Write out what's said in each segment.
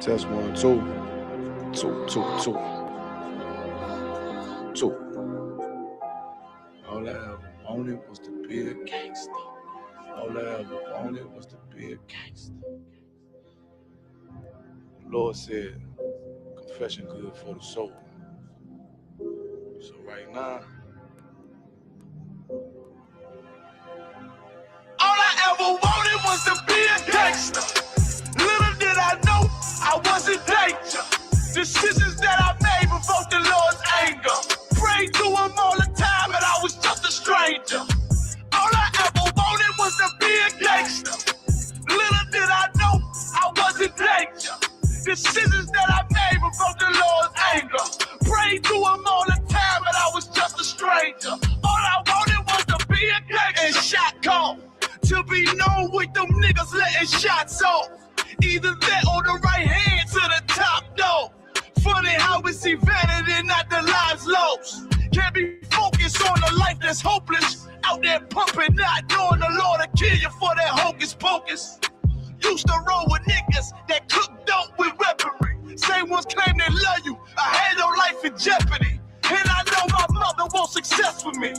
Test 1, 2. 2, 2, 2. 2. All I ever wanted was to be a gangster. All I ever wanted was to be a gangster. The Lord said, confession good for the soul. So right now, all I ever wanted was to be a gangster. Little did I know I was in danger. Decisions that I made provoked the Lord's anger. Prayed to him all the time and I was just a stranger. All I ever wanted was to be a gangster. Little did I know I was in danger. Decisions that I made provoked the Lord's anger. Prayed to him all the time and I was just a stranger. All I wanted was to be a gangster. And shot call. To be known with them niggas letting shots off. Either that or the right hand to the top dog. Funny how we see vanity, not the lives lost. Can't be focused on the life that's hopeless. Out there pumping, not knowing the Lord will kill you for that hocus pocus. Used to roll with niggas that cook dope with weaponry. Same ones claim they love you. I had your life in jeopardy. And I know my mother wants success for me.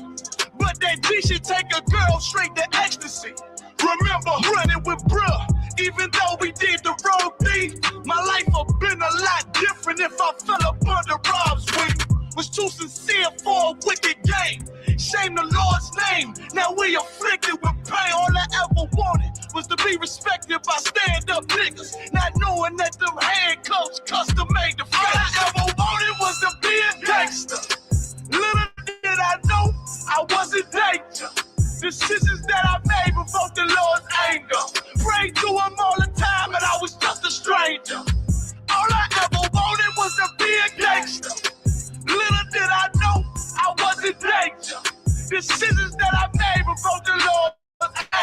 But that G should take a girl straight to ecstasy. Remember running with bruh, even though we did the wrong thing. My life would've been a lot different if I fell up under Rob's wing. Was too sincere for a wicked game. Shame the Lord's name. Now we afflicted with pain. All I ever wanted was to be respected by stand-up niggas. Not knowing that them handcuffs custom made the face. All I ever wanted was to be a gangster. Little did I know I was in danger. Decisions that I made provoked the Lord's anger. Prayed to him all the time and I was just a stranger. All I ever wanted was to be a gangster. Little did I know I was in danger. Decisions that I made provoked the Lord's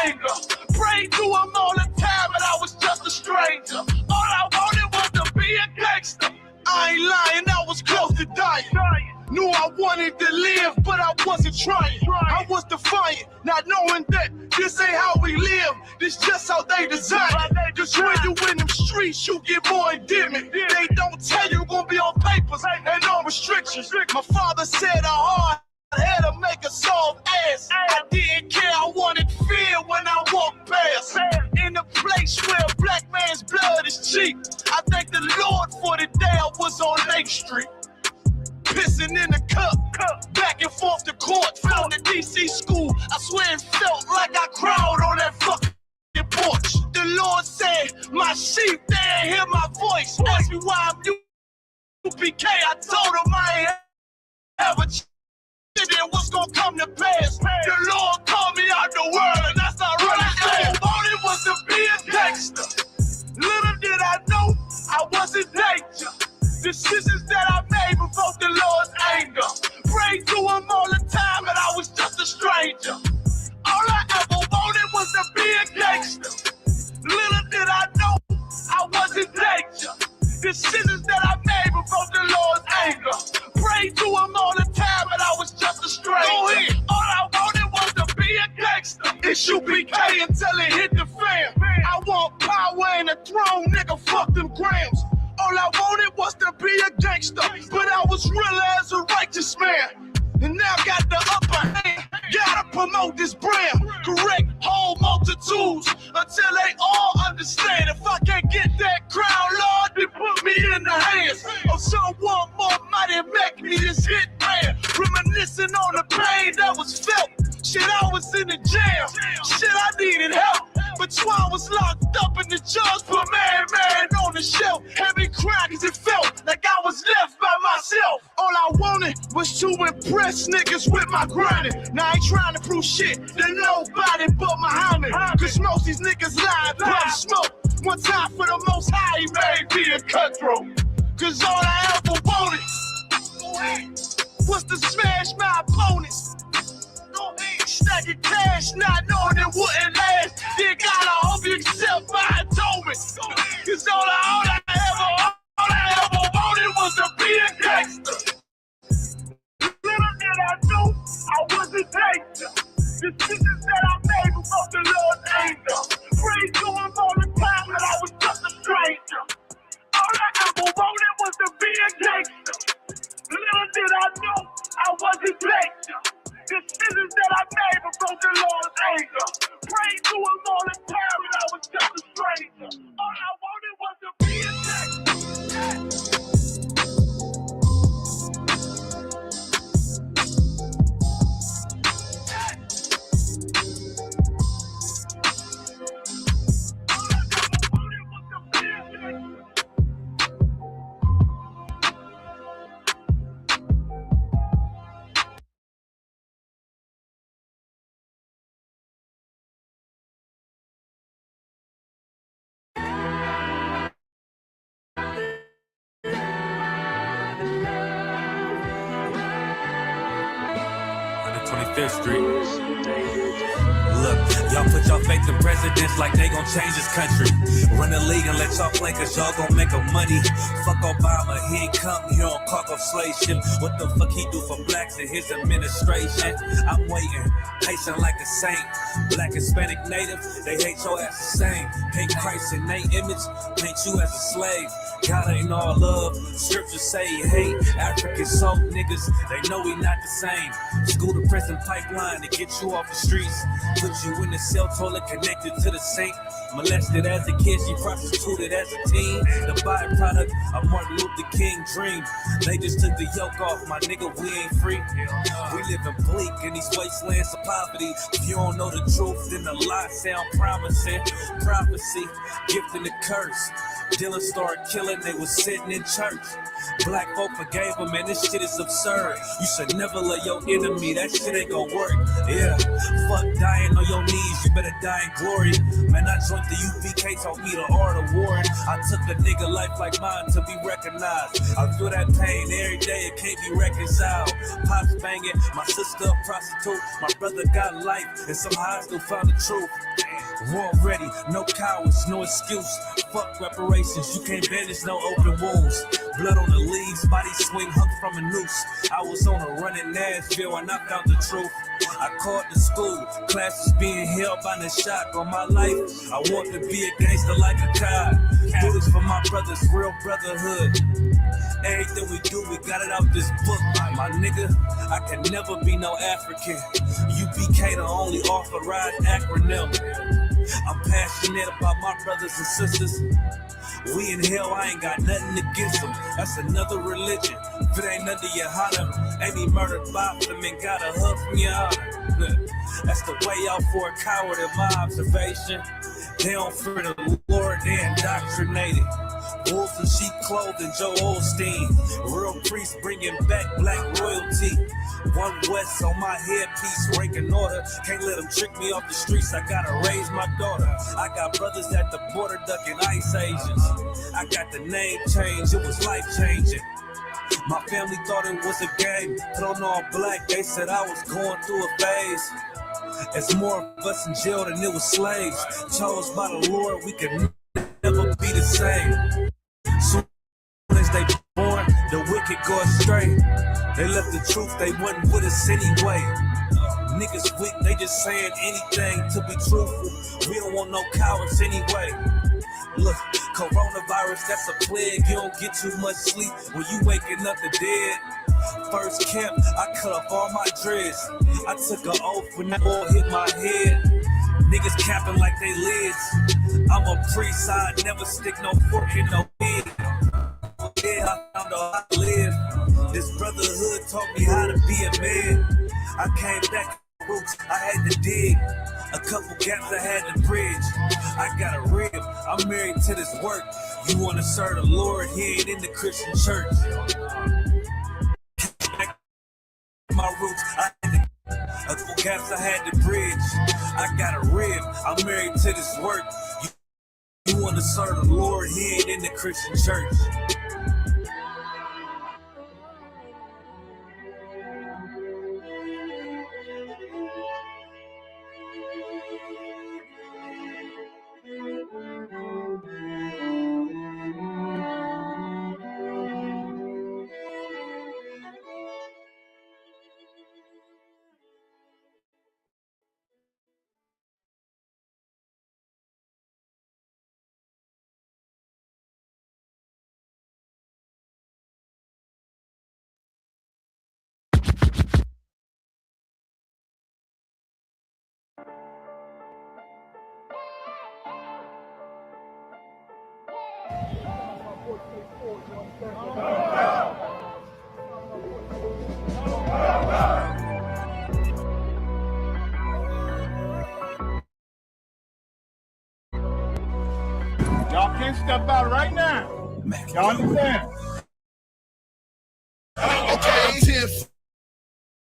anger. Prayed to him all the time and I was just a stranger. All I wanted was to be a gangster. I ain't lying, I was close to dying. Knew I wanted to live, but I wasn't trying. I was defiant, not knowing that this ain't how we live. This just how they design it. Just when you in them streets, you get more endemic. They don't tell you gonna be on papers and on restrictions. My father said a hard had to make a soft ass. I didn't care, I wanted fear when I walked past. In a place where a black man's blood is cheap. I thank the Lord for the day I was on Lake Street. Pissing in the cup, back and forth to court, from the DC school. I swear it felt like I crawled on that fucking porch. The Lord said, my sheep, they ain't hear my voice. Ask me why I'm UPK, I told him I ain't ever then what's gonna come to pass. The Lord called me out the world, and that's not really fair. All I wanted was to be a gangster. Little did I know I was in danger. Decisions that I made provoked the Lord's anger. Prayed to him all the time and I was just a stranger. All I ever wanted was to be a gangster. Little did I know I was in danger. Decisions that I made provoked the Lord's anger. Prayed to him all the time and I was just a stranger. Go ahead. All I wanted was to be a gangster. It's UPK until it hit the fan. I want power and a throne, nigga, fuck them grams. All I wanted was to be a gangster, but I was real as a righteous man. And now got the upper hand, gotta promote this brand. Correct whole multitudes until they all understand. If I can't get that crown, Lord, then put me in the hands of someone more mighty, make me this hit man. Reminiscing on the pain that was felt. Shit, I was in the jail. Shit, I needed help. But Twan was locked up and the judge put man on the shelf. Had me crying cause it felt like I was left by myself. All I wanted was to impress niggas with my grinding. Now I ain't trying to prove shit to nobody but Muhammad. Cause most these niggas lie, pump smoke. One time for the most high, he made me a cutthroat. Cause all I ever wanted was to smash my opponents. Stacking cash, not knowing it wouldn't last. Then God, I hope you accept my atonement. Cause all I ever wanted was to be a gangster. Little did I know I was in danger. Decisions that I made before the Lord's anger. Prayed to him all the time and I was just a stranger. All All I wanted was to be a Street. Look, y'all put y'all faith in presidents like they gon' change this country. Run the league and let y'all play cause y'all gon' make a money. Fuck Obama, he ain't come here on caucusation. What the fuck he do for blacks in his administration? I'm waiting, patient like a saint. Black, Hispanic, Native, they hate your ass the same. Hate Christ in they image, paint you as a slave. God ain't all love, scriptures say he hate. African soul niggas, they know we not the same. School to prison pipeline to get you off the streets. Put you in the cell toilet connected to the sink. Molested as a kid, she prostituted as a teen. The byproduct of Martin Luther King dream. They just took the yoke off, my nigga, we ain't free. We living bleak in these wastelands of poverty. If you don't know the truth, then the lie sound promising. Prophecy, gift and the curse. Dylan started killing, they was sitting in church. Black folk forgave him, man, this shit is absurd. You should never love your enemy, that shit ain't gon' work. Yeah, fuck dying on your knees, you better die in glory. Man, I joined the UPK, taught me the art of warring. I took a nigga life like mine to be recognized. I feel that pain every day, it can't be reconciled. Pops banging, my sister a prostitute. My brother got life, and somehow I still found the truth. War ready, no cowards, no excuse. Fuck reparations, you can't bandage no open wounds. Blood on the leaves, body swing hung from a noose. I was on a run in Nashville and I found the truth. I called the school, classes being held by the shock on my life. I want to be a gangster like a cop. Do this for my brothers, real brotherhood. Everything we do, we got it out this book. My nigga, I can never be no African. UPK the only authorized acronym. I'm passionate about my brothers and sisters. We in hell, I ain't got nothing against them. That's another religion. If it ain't under your honor, ain't he murdered by them and got a hug from your honor. That's the way out for a coward in my observation. They don't fear the Lord, they indoctrinated. Wolves in sheep clothing, Joe Osteen. Real priests bringing back black royalty. One West on my headpiece, ranking order. Can't let them trick me off the streets, I gotta raise my daughter. I got brothers at the border ducking ICE agents. I got the name change, it was life changing. My family thought it was a game. Put on all black, they said I was going through a phase. There's more of us in jail than it was slaves. Chose by the Lord, we could never be the same. Soon as they born, the wicked go astray. They left the truth, they wasn't with us anyway. Niggas weak, they just saying anything to be truthful. We don't want no cowards anyway. Look, coronavirus, that's a plague. You don't get too much sleep when you waking up the dead. First camp, I cut off all my dreads. I took an oath when that ball hit my head. Niggas capping like they lids. I'm a priest, I never stick no fork in no head. Yeah, I found out how to live. This brotherhood taught me how to be a man. I came back to roots, I had to dig. A couple gaps I had to bridge. I got a rib, I'm married to this work. You wanna serve the Lord, he ain't in the Christian church. My roots, I had to, a couple gaps I had to bridge. I got a rib, I'm married to this work. You wanna serve the Lord, he ain't in the Christian church. Y'all can't step out right now. Y'all understand? Okay, 10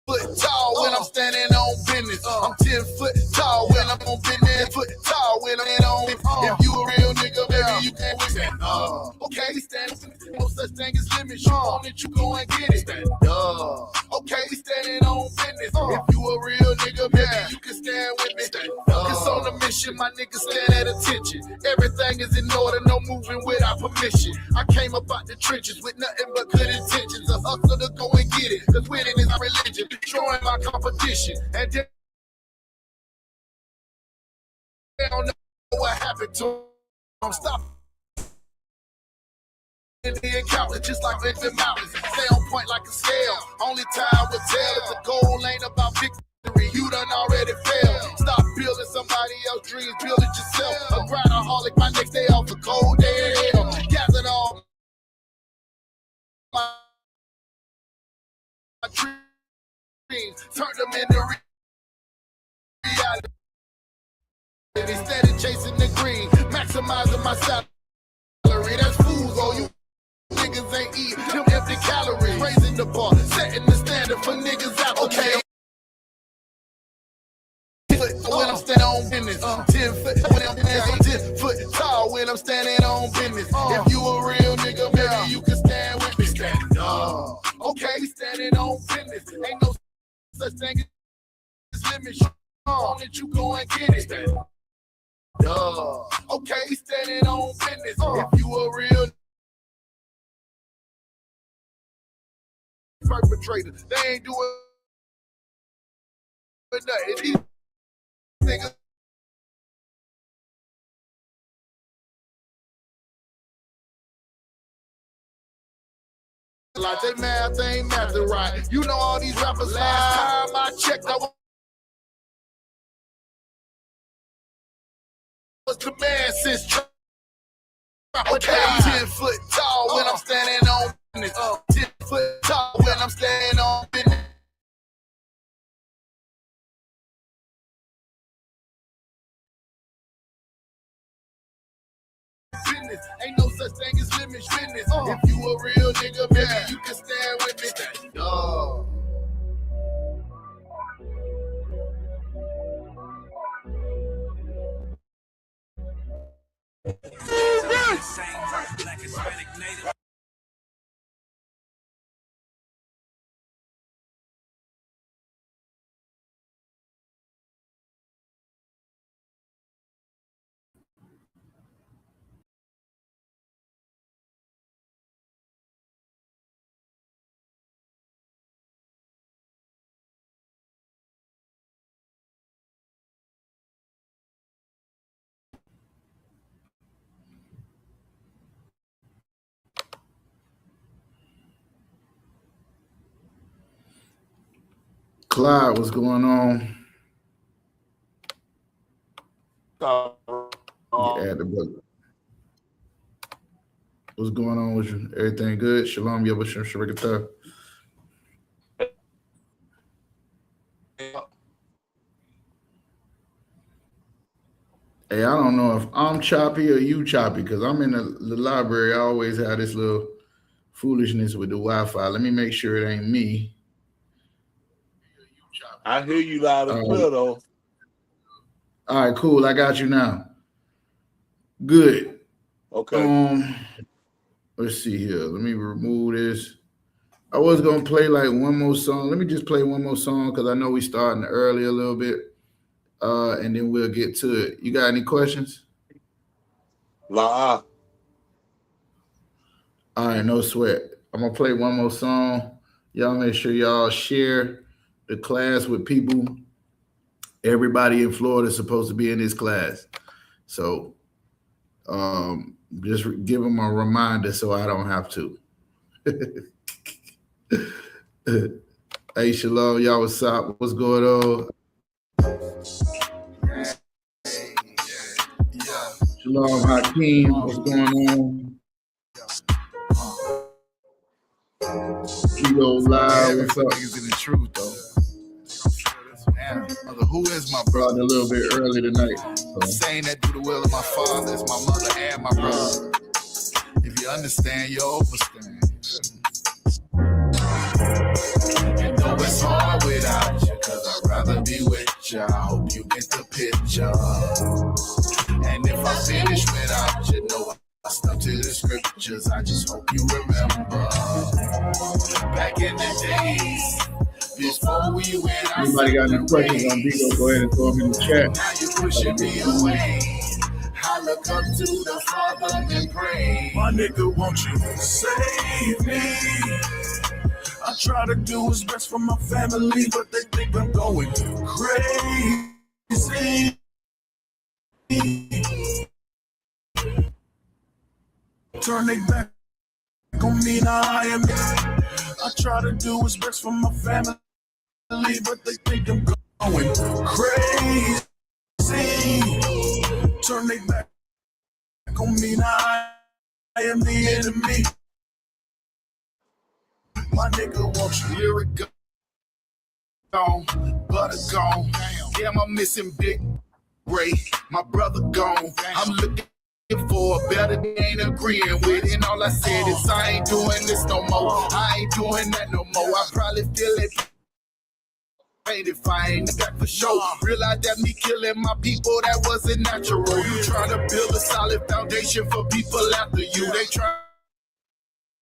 foot tall when I'm standing on business. I'm 10 foot tall when I'm on business. Foot tall when I'm on. If you a real nigga, baby, you can't win that. Okay, stand. No such thing as limits. You want it, you go and get it. Okay, standing on business. If you a real nigga, baby, you can stand with me. It's on a mission, my niggas stand at attention. Everything is in order, no moving without permission. I came up out the trenches with nothing but good intentions. A hustler to go and get it, cause winning is my religion. Showing my competition, and they don't know what happened to them. Stop in the encounter, just like the mountains. Stay on point like a scale. Only time will tell if the goal ain't about victory. You done already failed. Stop building somebody else's dreams, build it yourself. A grindaholic, my next day off a cold day in hell. Gathered all my dreams, turned them into reality. Instead of chasing the green, maximizing my salary. That's fools, all you niggas ain't eat them empty calories. Raising the bar, setting the standard for niggas out. Okay. When I'm standing on business, 10 foot when I'm 10 foot tall when I'm standing on business. If you a real nigga, maybe you can stand with me. Stand up. Okay, standing on business. Ain't no such thing as limits. On it, you go and get it. Stand up. Okay, standing on business. If you a real perpetrator, they ain't doing nothing. These niggas like they math ain't mathing right. You know all these rappers. Last time I checked, I was the man since. Okay, 10 foot tall when I'm standing on business. 10 foot tall when I'm standing on business. Business. Ain't no such thing as limits. Business. If you a real nigga, baby, you can stand with me. Dog. Black Hispanic native. Clyde, what's going on? Yeah, the book. What's going on with you? Everything good? Shalom, Yabashim Sharikata. Hey, I don't know if I'm choppy or you choppy because I'm in the library. I always have this little foolishness with the Wi-Fi. Let me make sure it ain't me. I hear you loud and clear, though. All right, cool. I got you now. Good. Okay. Let's see here. Let me remove this. I was gonna play like one more song. Let me just play one more song because I know we starting early a little bit. And then we'll get to it. You got any questions? La. All right, no sweat. I'm gonna play one more song. Y'all make sure y'all share the class with people. Everybody in Florida is supposed to be in this class. So just give them a reminder so I don't have to. Hey, Shalom, y'all, what's up? What's going on? Shalom, Hakeem, what's going on? Kilo Live, what's up? Niggas in the truth though. Damn, mother, who is my Brought brother? a little bit early tonight. The saying that do the will of my father is my mother and my brother. If you understand, you overstand. And though it's hard without you, cause I'd rather be with you, I hope you get the picture. And if I finish without you, know I stuck to the scriptures, I just hope you remember. Back in the days, before we went out. Anybody got any questions on Vigo, go ahead and throw them in the chat. Now you're pushing me away. I look up to the Father and pray. My nigga, won't you save me? I try to do what's best for my family, but they think I'm going crazy. Turn they back on me, now I am. I try to do what's best for my family, but they think I'm going crazy. Turn they back on me, now I am the enemy. My nigga, won't you hear it go? Gone, butter gone. Damn, I'm missing Big Ray. My brother gone. I'm looking for a better day, ain't agreeing with. And all I said is I ain't doing this no more. I ain't doing that no more. I probably feel it. If I ain't back for sure, realize that me killing my people, that wasn't natural. You trying to build a solid foundation for people after you. They trying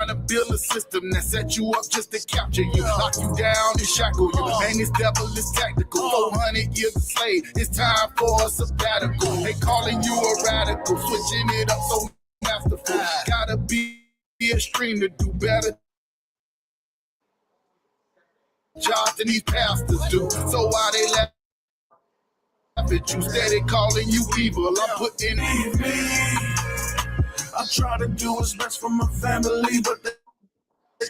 to build a system that set you up just to capture you, lock you down and shackle you. And this devil is tactical. 400 years a slave, it's time for a sabbatical. They calling you a radical, switching it up so masterful. Gotta be extreme to do better jobs than these pastors do. So why they laugh at you, steady calling you evil? I'm putting in me. I try to do what's best for my family, but they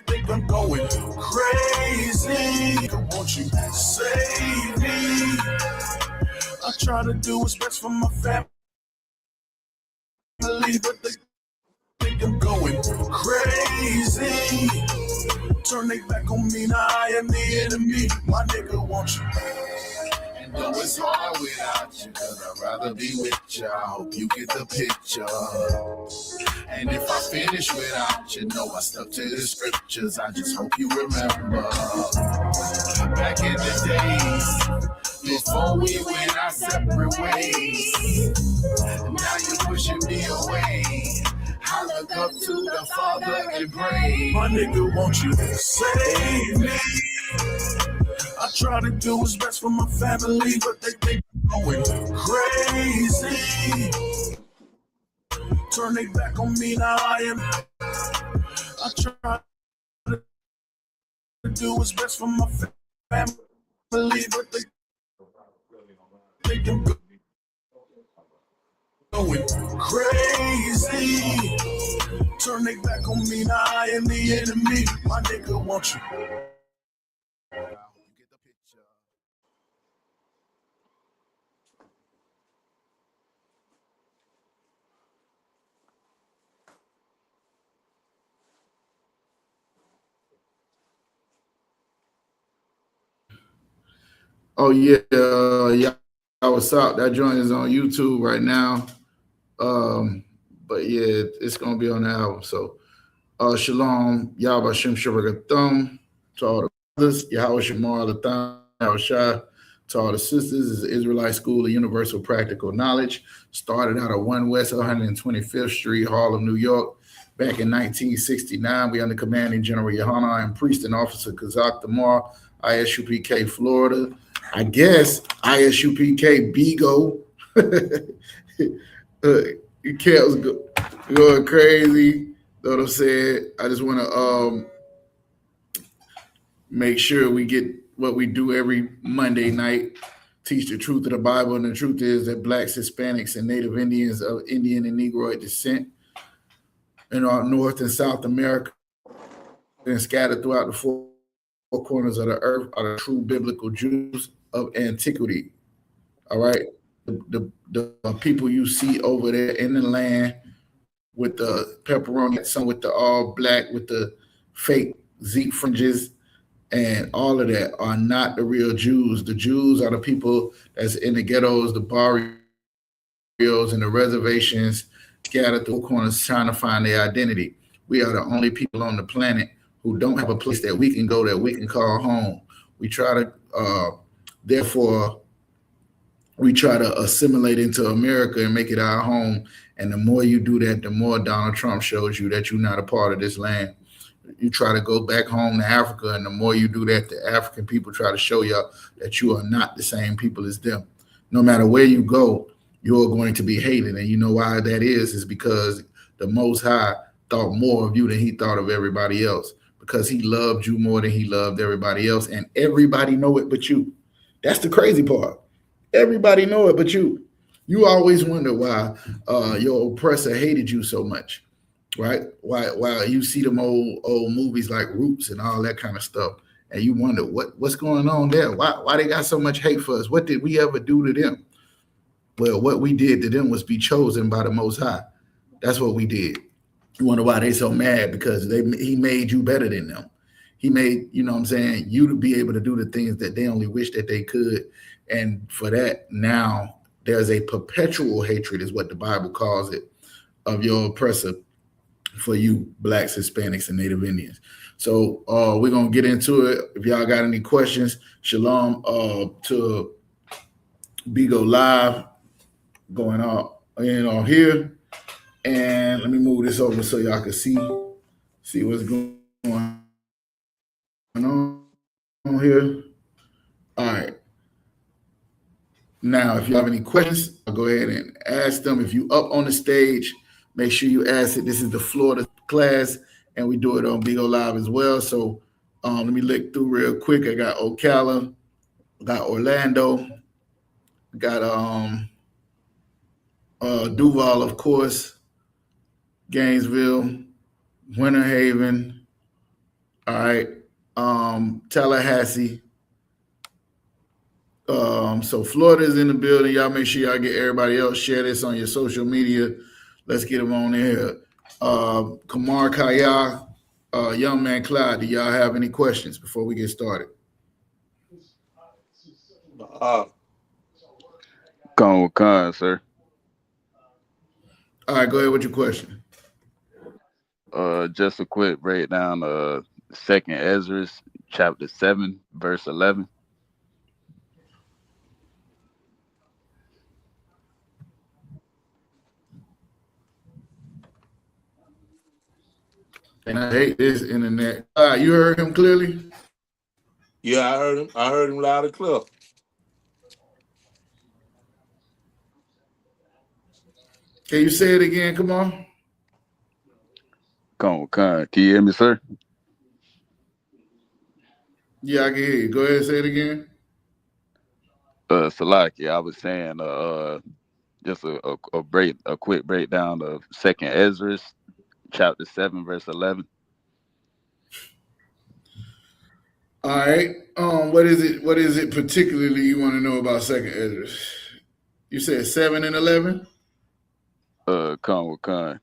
think I'm going crazy. Won't you save me? I try to do what's best for my family, but they think I'm going crazy. Turn they back on me, now I am the enemy. My nigga, won't you? And though it's hard without you, cause I'd rather be with you, I hope you get the picture. And if I finish without you, know I stuck to the scriptures, I just hope you remember. Back in the days, before we went our separate ways, now you're pushing me away. I look up to the Father and pray. My nigga, won't you save me? I try to do what's best for my family, but they think I'm going crazy. Turn they back on me, now I am. I try to do what's best for my family, but they think I'm going crazy. Turn they back on me, now I am the enemy. My nigga, won't you? Oh yeah, yeah. What's up? That joint is on YouTube right now. But yeah, it's gonna be on the album. So shalom, Yahweh Shem Shabbat to all the brothers, Yahweh Shemar Latham, Yahweh Shah, to all the sisters. This is the Israelite School of Universal Practical Knowledge. Started out at 1 West 125th Street, Harlem, New York. Back in 1969, we under commanding General Yohana and Priest and Officer Kazak Damar, ISUPK Florida. I guess ISUPK Bigo. Kel's going crazy. Know what I'm saying? I just want to make sure we get what we do every Monday night, teach the truth of the Bible. And the truth is that blacks, Hispanics, and Native Indians of Indian and Negroid descent in our North and South America and scattered throughout the four corners of the earth are the true biblical Jews of antiquity. All right. The people you see over there in the land with the pepperoni, some with the all black with the fake Zeke fringes, and all of that are not the real Jews. The Jews are the people that's in the ghettos, the barrios, and the reservations, scattered through the corners trying to find their identity. We are the only people on the planet who don't have a place that we can go that we can call home. We try to, therefore, we try to assimilate into America and make it our home. And the more you do that, the more Donald Trump shows you that you're not a part of this land. You try to go back home to Africa, and the more you do that, the African people try to show you that you are not the same people as them. No matter where you go, you're going to be hated. And you know why that is because the Most High thought more of you than he thought of everybody else, because he loved you more than he loved everybody else. And everybody know it but you. That's the crazy part. Everybody know it but you. You always wonder why your oppressor hated you so much, right? Why you see them old movies like Roots and all that kind of stuff, and you wonder what's going on there. Why they got so much hate for us? What did we ever do to them? Well, what we did to them was be chosen by the Most High. That's what we did. You wonder why they so mad? Because he made you better than them. He made, you know what I'm saying, you to be able to do the things that they only wish that they could. And for that, now there's a perpetual hatred, is what the Bible calls it, of your oppressor for you Blacks, Hispanics, and Native Indians. So we're going to get into it. If y'all got any questions, shalom to Bigo Live going on here. And let me move this over so y'all can see what's going on here. All right. Now, if you have any questions, I'll go ahead and ask them. If you up on the stage, make sure you ask it. This is the Florida class, and we do it on Bigo Live as well. So let me look through real quick. I got Ocala, got Orlando, got Duval, of course, Gainesville, Winter Haven, all right, Tallahassee. So Florida's in the building. Y'all make sure y'all get everybody else. Share this on your social media. Let's get them on there. Kamar Kaya, Young Man Clyde, do y'all have any questions before we get started? Con, sir. All right, go ahead with your question. Just a quick breakdown of 2nd Ezra, chapter 7, verse 11. And I hate this internet. You heard him clearly? Yeah, I heard him. I heard him loud and clear. Can you say it again? Come on. Con. Can you hear me, sir? Yeah, I can hear you. Go ahead and say it again. Salaki, I was saying just a quick breakdown of 2nd Ezra, chapter 7, verse 11. All right. What is it particularly you want to know about 2nd Ezra? You said 7 and 11? Con.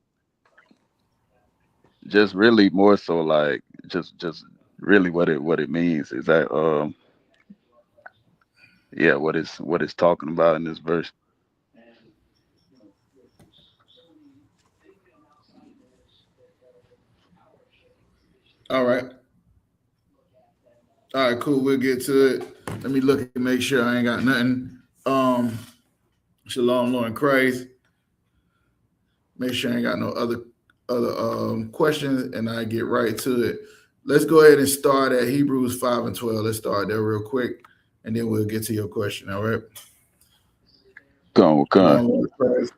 Just really more so like just really what it means is that what it's talking about in this verse. All right. All right, cool. We'll get to it. Let me look and make sure I ain't got nothing. Shalom, Lord Christ. Make sure I ain't got no other questions, and I get right to it. Let's go ahead and start at Hebrews 5 and 12. Let's start there real quick, and then we'll get to your question. All right. Con. Shalom, Lord Christ.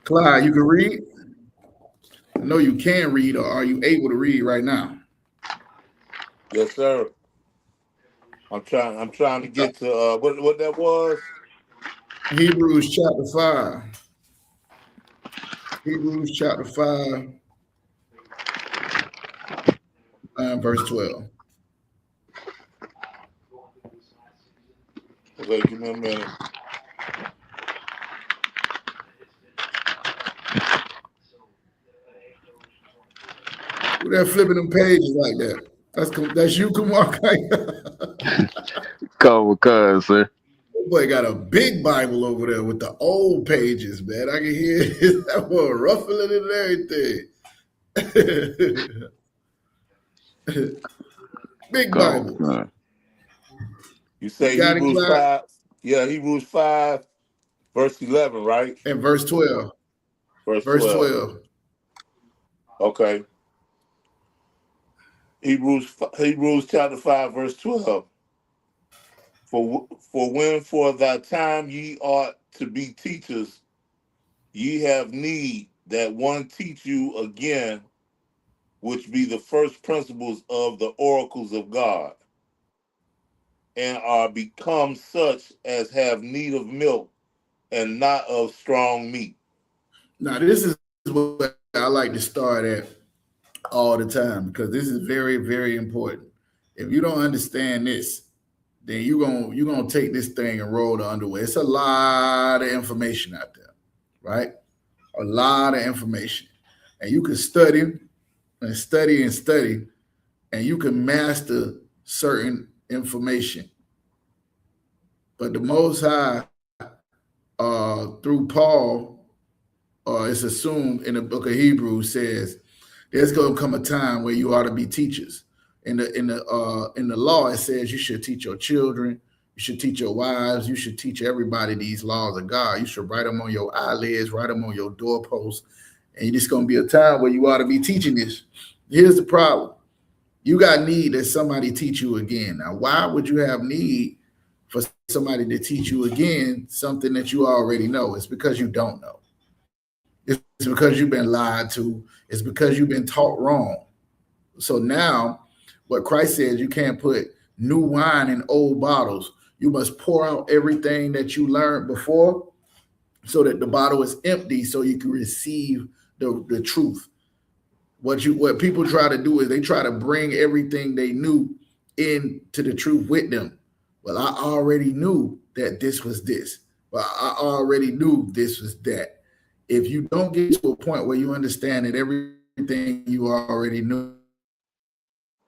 Clyde, you can read? I know you can read, or are you able to read right now? Yes, sir. I'm trying to get to what that was. Hebrews chapter 5. Hebrews chapter 5. Verse 12. Okay, give me a minute. Who that flipping them pages like that? That's you, Kumar. Cover cuz, sir. Boy got a big Bible over there with the old pages, man. I can hear that boy ruffling and everything. Big Cover Bible. cuz. You You say got it, Hebrews Clyde? 5. Yeah, Hebrews 5, verse 11, right? And verse 12. Verse Verse 12. 12. Okay. Hebrews chapter 5, verse 12. For when for thy time ye ought to be teachers, ye have need that one teach you again, which be the first principles of the oracles of God, and are become such as have need of milk and not of strong meat. Now, this is what I like to start at all the time because this is very, very important. If you don't understand this, then you're gonna take this thing and roll the underwear. It's a lot of information out there, right? A lot of information. And you can study and study and study, and you can master certain information. But the Most High, through Paul, it's assumed in the book of Hebrews says there's going to come a time where you ought to be teachers. In the law, it says you should teach your children, you should teach your wives, you should teach everybody these laws of God. You should write them on your eyelids, write them on your doorposts, and it's going to be a time where you ought to be teaching this. Here's the problem: you got need that somebody teach you again. Now, why would you have need for somebody to teach you again something that you already know? It's because you don't know. It's because you've been lied to. It's because you've been taught wrong. So now, what Christ says, you can't put new wine in old bottles. You must pour out everything that you learned before so that the bottle is empty so you can receive the truth. What people try to do is they try to bring everything they knew into the truth with them. Well, I already knew that this was this. Well, I already knew this was that. If you don't get to a point where you understand that everything you already knew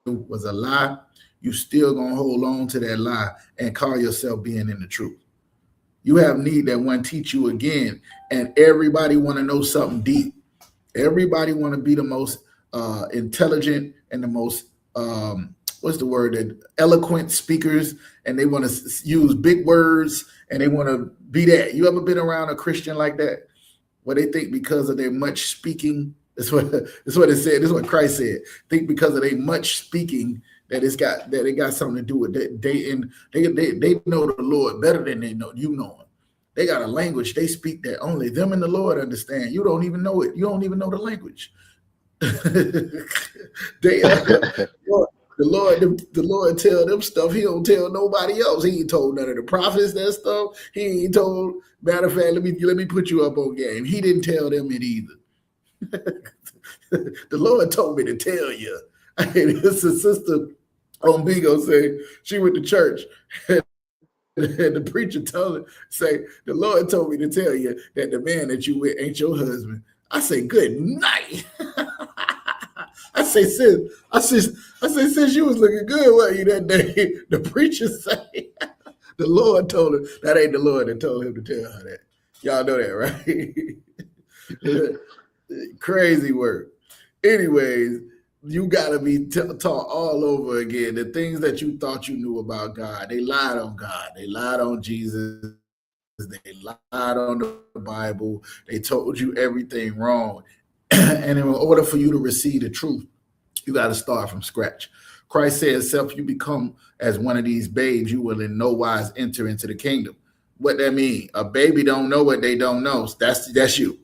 was a lie, you still gonna hold on to that lie and call yourself being in the truth. You have need that one teach you again, and everybody want to know something deep. Everybody want to be the most intelligent and the most what's the word, that eloquent speakers, and they want to use big words and they want to be that. You ever been around a Christian like that, where they think because of their much speaking, that's what it said. This is what Christ said. Think because of their much speaking that it got something to do with that. They know the Lord better than they know you know him. They got a language they speak that only them and the Lord understand. You don't even know it. You don't even know the language. they the Lord tell them stuff he don't tell nobody else. He ain't told none of the prophets that stuff. He ain't told. Matter of fact, let me put you up on game. He didn't tell them it either. The Lord told me to tell you. It's a sister on Bigo say she went to church. And the preacher told her, say, the Lord told me to tell you that the man that you with ain't your husband. I say, good night. I say, since you was looking good, wasn't you, that day? The preacher say, the Lord told her, that ain't the Lord that told him to tell her that. Y'all know that, right? Crazy work. Anyways, you got to be taught all over again. The things that you thought you knew about God, they lied on God. They lied on Jesus. They lied on the Bible. They told you everything wrong. And in order for you to receive the truth, you got to start from scratch. Christ said, except you become as one of these babes, you will in no wise enter into the kingdom. What that mean? A baby don't know what they don't know. That's you.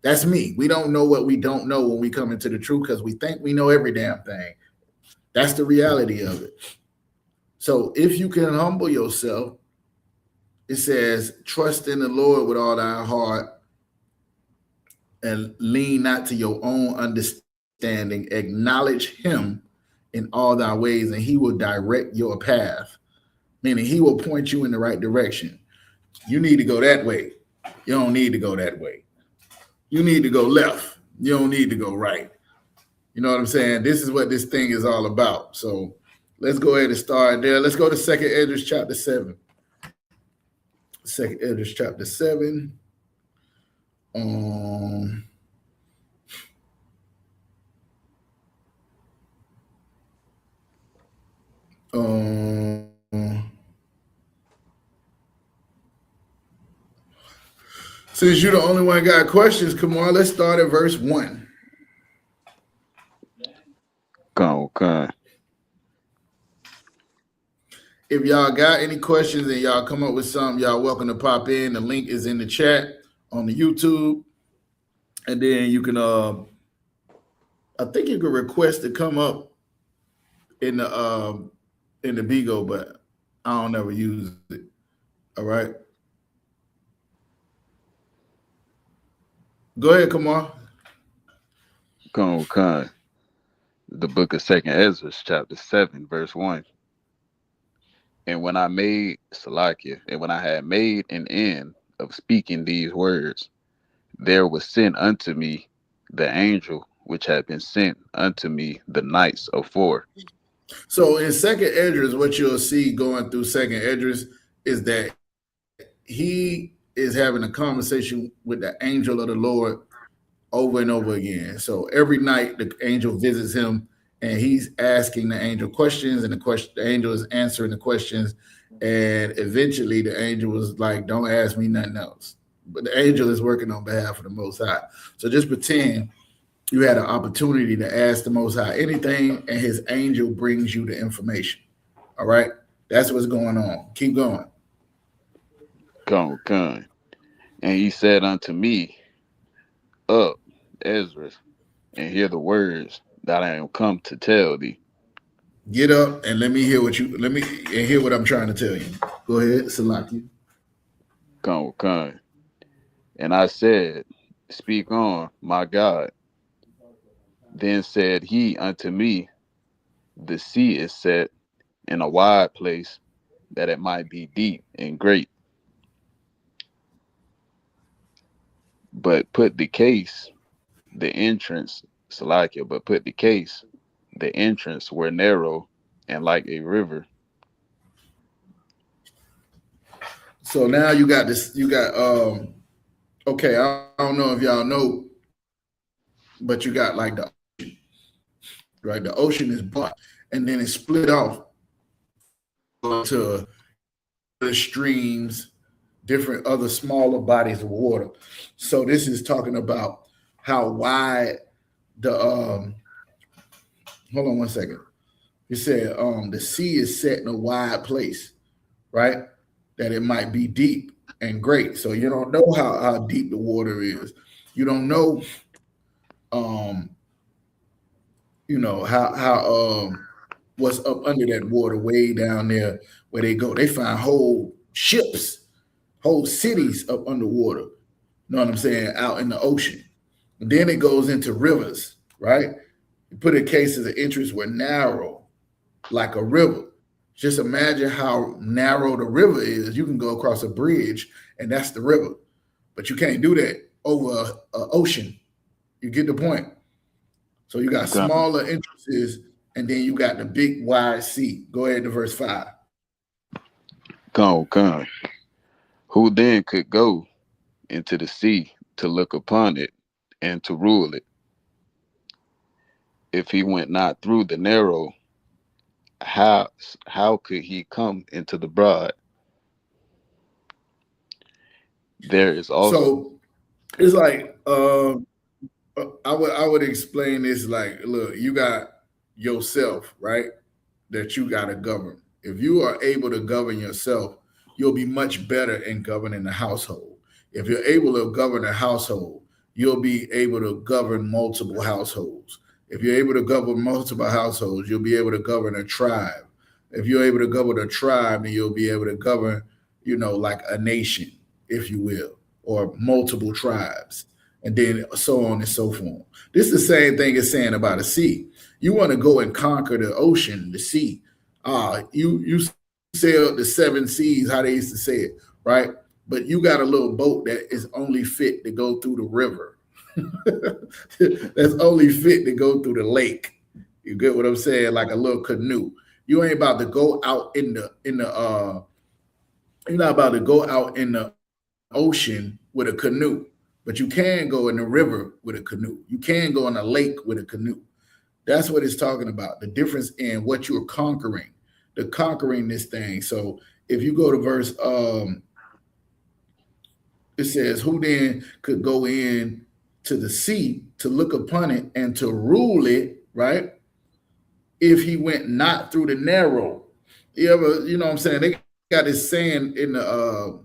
That's me. We don't know what we don't know when we come into the truth because we think we know every damn thing. That's the reality of it. So if you can humble yourself, it says, trust in the Lord with all thy heart and lean not to your own understanding. Acknowledge him in all thy ways, and he will direct your path, meaning he will point you in the right direction. You need to go that way. You don't need to go that way. You need to go left. You don't need to go right. You know what I'm saying? This is what this thing is all about. So let's go ahead and start there. Let's go to 2nd Esdras chapter 7. 2nd Esdras chapter 7. Um, um, since you're the only one got questions, come on, let's start at verse 1. Okay. If y'all got any questions and y'all come up with something, y'all welcome to pop in. The link is in the chat on the YouTube. And then you can I think you can request to come up in the Bigo, but I don't ever use it. All right. Go ahead, come on. Okay. The book of 2nd Esdras, chapter 7, verse 1. And when I made Salakia, and when I had made an end of speaking these words, there was sent unto me the angel which had been sent unto me the nights afore. So in 2nd Esdras, what you'll see going through 2nd Esdras is that he is having a conversation with the angel of the Lord over and over again. So every night the angel visits him and he's asking the angel questions, and the angel is answering the questions. And eventually the angel was like, don't ask me nothing else. But the angel is working on behalf of the Most High. So just pretend you had an opportunity to ask the Most High anything, and his angel brings you the information. All right? That's what's going on. Keep going. Okay. And he said unto me, up, Ezra, and hear the words that I am come to tell thee. Get up and let me hear what I'm trying to tell you. Go ahead, Salaki. Okay. And I said, speak on, my God. Then said he unto me, the sea is set in a wide place, that it might be deep and great. But put the case, the entrance, Salakia, but put the case, the entrance were narrow and like a river. So now you got this, okay, I don't know if y'all know, but you got like the ocean, right? The ocean is broad, and then it's split off to the streams, different other smaller bodies of water. So this is talking about how wide the hold on one second. You said the sea is set in a wide place, right? That it might be deep and great. So you don't know how deep the water is. You don't know how what's up under that water way down there where they go. They find whole ships, whole cities up underwater. You know what I'm saying? Out in the ocean. And then it goes into rivers, right? You put in cases of interest were narrow, like a river. Just imagine how narrow the river is. You can go across a bridge, and that's the river. But you can't do that over an ocean. You get the point? So you got smaller entrances, and then you got the big wide sea. Go ahead to verse 5. Okay. Who then could go into the sea to look upon it and to rule it? If he went not through the narrow, how could he come into the broad? There is also So it's like I would explain this like, look, you got yourself, right? That you got to govern. If you are able to govern yourself, you'll be much better in governing the household. If you're able to govern a household, you'll be able to govern multiple households. If you're able to govern multiple households, you'll be able to govern a tribe. If you're able to govern a tribe, then you'll be able to govern, like a nation, if you will, or multiple tribes, and then so on and so forth. This is the same thing as saying about a sea. You want to go and conquer the ocean, the sea. You sail the seven seas, how they used to say it, right? But you got a little boat that is only fit to go through the river. That's only fit to go through the lake. You get what I'm saying? Like a little canoe. You ain't about to go out in the you're not about to go out in the ocean with a canoe, but you can go in the river with a canoe. You can go in a lake with a canoe. That's what it's talking about. The difference in what you're conquering, the conquering this thing. So if you go to verse, it says, "Who then could go in to the sea to look upon it and to rule it, right? If he went not through the narrow." You ever, you know what I'm saying? They got this saying in the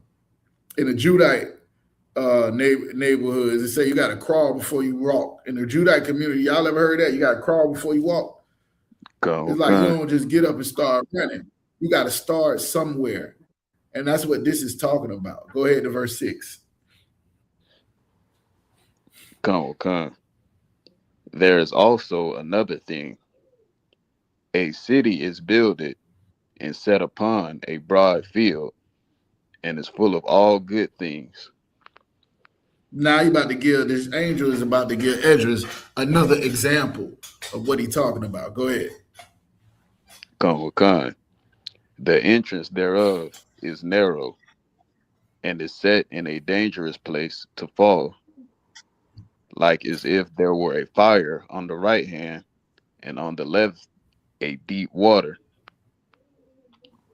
Judite neighborhoods. They say you got to crawl before you walk. In the Judite community, y'all ever heard that? You got to crawl before you walk. Go, It's like you don't just get up and start running. You got to start somewhere. And that's what this is talking about. Go ahead to verse 6. come. There is also another thing. A city is builded and set upon a broad field, and is full of all good things. Now you about to give, this angel is about to give Esdras another example of what he's talking about. Go ahead. Come. The entrance thereof is narrow, and is set in a dangerous place to fall, like as if there were a fire on the right hand, and on the left a deep water.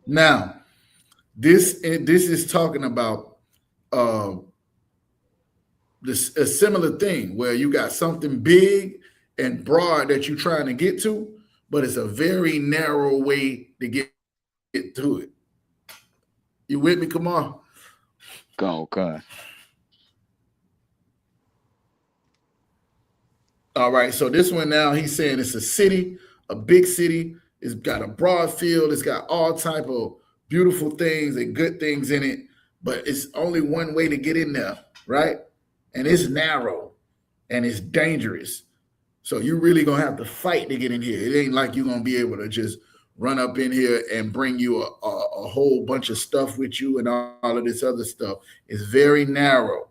Now, this is talking about uh this a similar thing where you got something big and broad that you're trying to get to, but it's a very narrow way to get to it. You with me? Come on. Come. All right. So this one now he's saying it's a city, a big city. It's got a broad field. It's got all type of beautiful things and good things in it, but it's only one way to get in there, right? And it's narrow and it's dangerous. So you really gonna have to fight to get in here. It ain't like you're gonna be able to just run up in here and bring you a whole bunch of stuff with you and all of this other stuff. It's very narrow.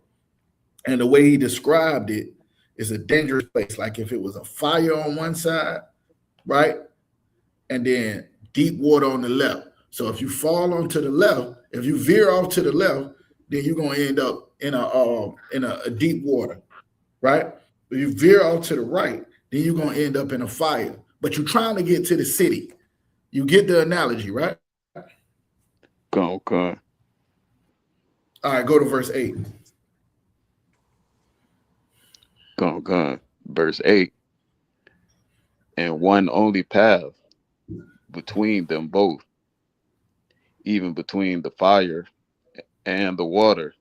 And the way he described it is a dangerous place. Like if it was a fire on one side, right? And then deep water on the left. So if you fall onto the left, if you veer off to the left, then you're gonna end up in a deep water, right? If you veer off to the right, then you're gonna end up in a fire. But you're trying to get to the city. You get the analogy, right? Come. All right, go to verse 8. Come. Verse 8. And one only path between them both, even between the fire and the water,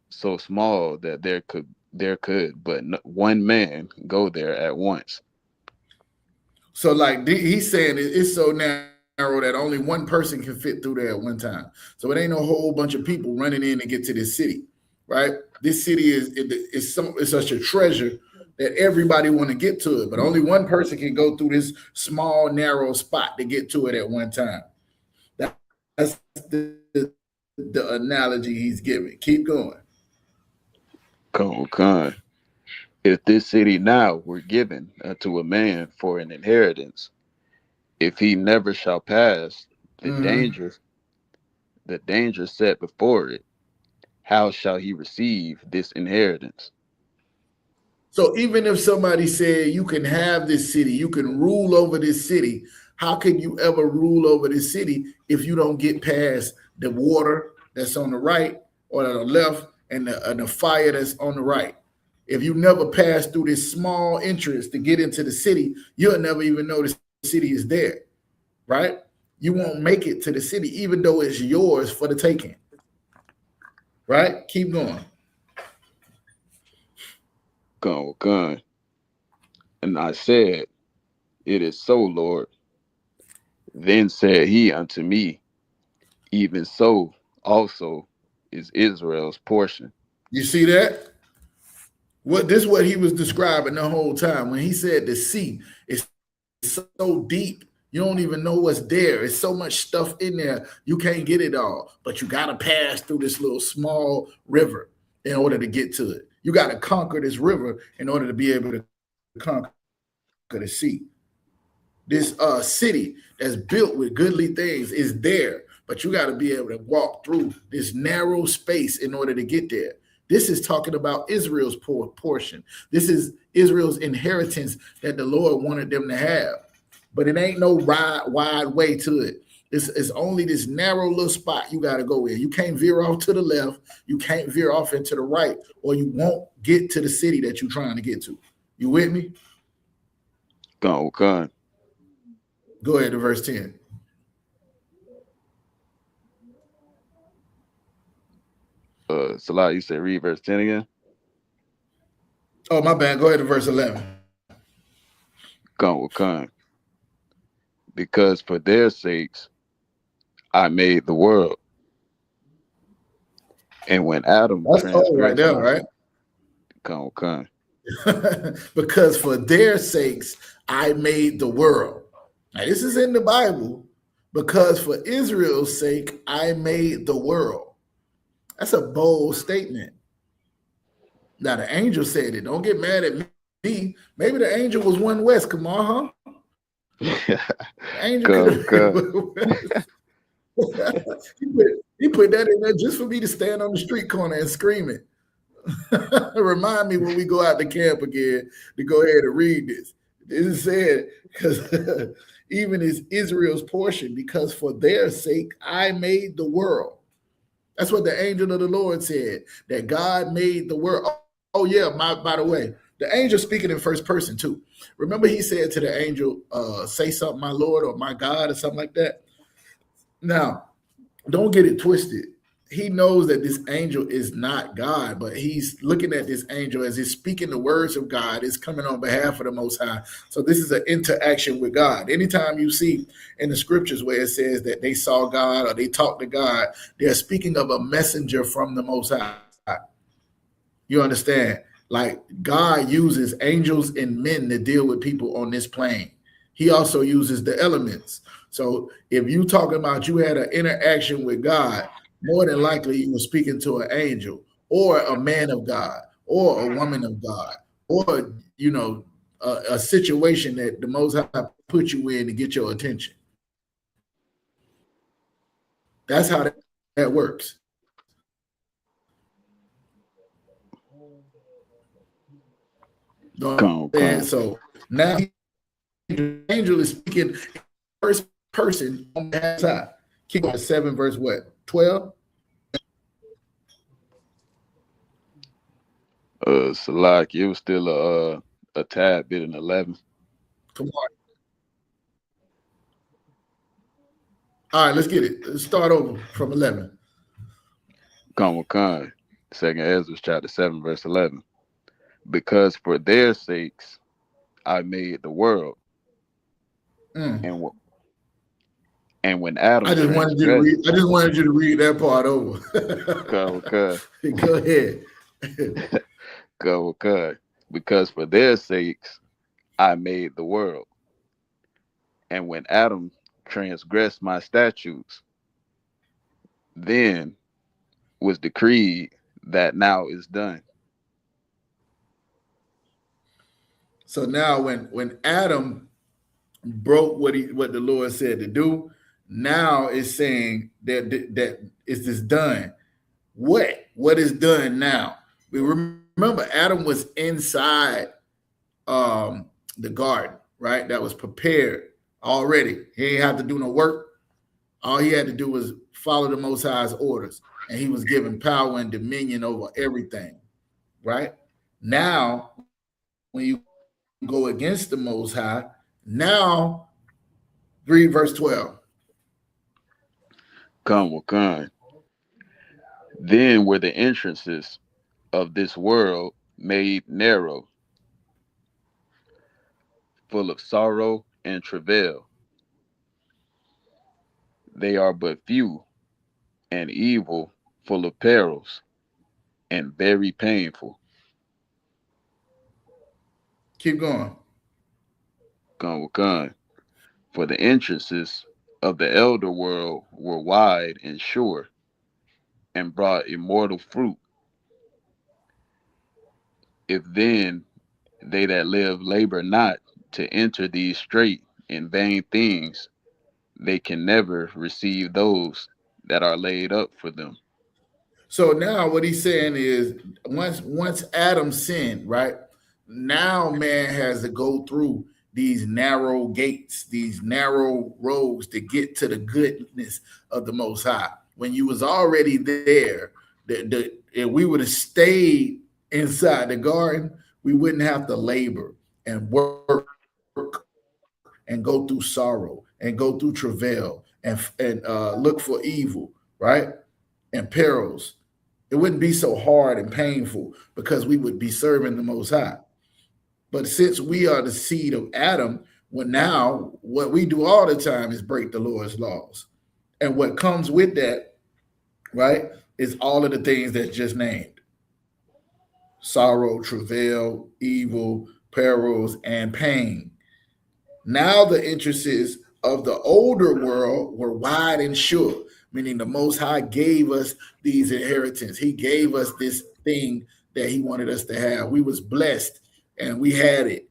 so small that there could but one man go there at once. So like he's saying it's so narrow that only one person can fit through there at one time. So it ain't a whole bunch of people running in to get to this city, right? This city is such a treasure that everybody want to get to it, but only one person can go through this small narrow spot to get to it at one time. That's the analogy he's giving. Keep going. Come. If this city now were given unto a man for an inheritance, if he never shall pass the danger set before it, how shall he receive this inheritance? So even if somebody said you can have this city, you can rule over this city, how can you ever rule over this city if you don't get past the water that's on the right or the left and the fire that's on the right? If you never pass through this small entrance to get into the city, you'll never even know the city is there, right? You won't make it to the city, even though it's yours for the taking, right? Keep going. Come. And I said, it is so, Lord. Then said he unto me, even so also is Israel's portion. You see that? What he was describing the whole time when he said the sea is so deep. You don't even know what's there. It's so much stuff in there. You can't get it all. But you got to pass through this little small river in order to get to it. You got to conquer this river in order to be able to conquer the sea. This city that's built with goodly things is there, but you got to be able to walk through this narrow space in order to get there. This is talking about Israel's portion. This is Israel's inheritance that the Lord wanted them to have. But it ain't no wide way to it. It's only this narrow little spot you got to go in. You can't veer off to the left. You can't veer off into the right, or you won't get to the city that you're trying to get to. You with me? Go. Go ahead to verse 10. Salah, you said read verse 10 again? Oh, my bad. Go ahead to verse 11. Go. Because for their sakes I made the world. And when Adam That's all right there, right? Go. Because for their sakes I made the world. Now, this is in the Bible. Because for Israel's sake I made the world. That's a bold statement. Now, the angel said it. Don't get mad at me. Maybe the angel was one west. Come on, huh? The angel he put that in there just for me to stand on the street corner and scream it. Remind me when we go out to camp again to go ahead and read this. This is said because even is Israel's portion, because for their sake I made the world. That's what the angel of the Lord said, that God made the world. Oh yeah, by the way, the angel speaking in first person too. Remember he said to the angel, say something, my Lord, or my God, or something like that. Now, don't get it twisted. He knows that this angel is not God, but he's looking at this angel as he's speaking the words of God. It's coming on behalf of the Most High. So this is an interaction with God. Anytime you see in the scriptures where it says that they saw God or they talked to God, they're speaking of a messenger from the Most High. You understand? Like God uses angels and men to deal with people on this plane. He also uses the elements. So if you talking about you had an interaction with God, more than likely you were speaking to an angel or a man of God or a woman of God or, a situation that the Most High put you in to get your attention. That's how that works. So now the angel is speaking first person on the side. Keep on 7 verse what? 12? Salak, it was still a tad bit in 11. Come on. All right, let's get it. Let's start over from 11. Khan, 2nd Ezra chapter 7 verse 11. Because for their sakes I made the world. And when Adam I just wanted you to read that part over. Go ahead. Go. Because for their sakes I made the world. And when Adam transgressed my statutes, then was decreed that now is done. So now when Adam broke what the Lord said to do, now it's saying that is this done. What is done now? We remember Adam was inside the garden, right? That was prepared already. He didn't have to do no work. All he had to do was follow the Most High's orders, and he was given power and dominion over everything, right? Now, when you go against the Most High, now read verse 12. Come. Then were the entrances of this world made narrow, full of sorrow and travail. They are but few, and evil, full of perils, and very painful. Keep going. Come. For the entrances of the elder world were wide and sure, and brought immortal fruit. If then they that live labor not to enter these straight and vain things, they can never receive those that are laid up for them. So now what he's saying is once Adam sinned, right? Now man has to go through these narrow gates, these narrow roads to get to the goodness of the Most High. When you was already there, if we would have stayed inside the garden, we wouldn't have to labor and work and go through sorrow and go through travail and look for evil, right? And perils. It wouldn't be so hard and painful because we would be serving the Most High. But since we are the seed of Adam, well, now what we do all the time is break the Lord's laws. And what comes with that, right, is all of the things that's just named: sorrow, travail, evil, perils, and pain. Now the entrances of the older world were wide and sure, meaning the Most High gave us these inheritance. He gave us this thing that He wanted us to have. We was blessed and we had it,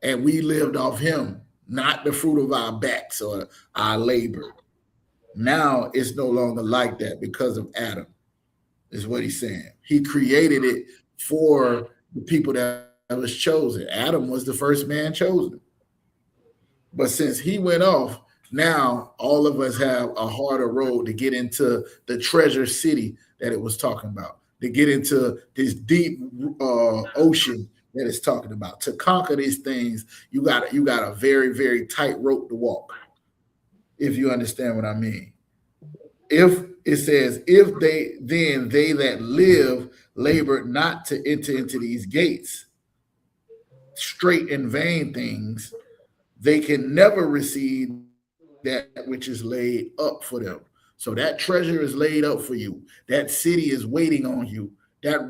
and we lived off Him, not the fruit of our backs or our labor. Now it's no longer like that because of Adam, is what he's saying. He created it for the people that was chosen. Adam was the first man chosen. But since he went off, now all of us have a harder road to get into the treasure city that it was talking about, to get into this deep ocean that it's talking about. To conquer these things, you got a very, very tight rope to walk, if you understand what I mean. If it says, if they that live labor not to enter into these gates, straight and vain things, they can never receive that which is laid up for them. So that treasure is laid up for you. That city is waiting on you. That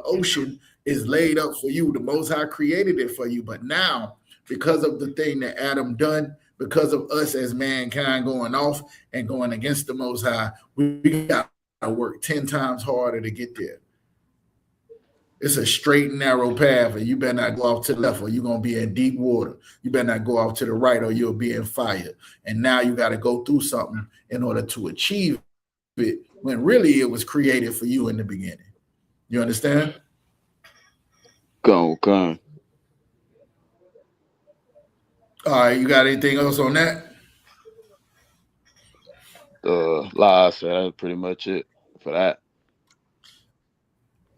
ocean is laid up for you. The Most High created it for you. But now, because of the thing that Adam done, because of us as mankind going off and going against the Most High, we got to work 10 times harder to get there. It's a straight and narrow path, and you better not go off to the left or you're going to be in deep water. You better not go off to the right or you'll be in fire. And now you got to go through something in order to achieve it when really it was created for you in the beginning. You understand? Go. All right, you got anything else on that? Like I said, that's pretty much it for that.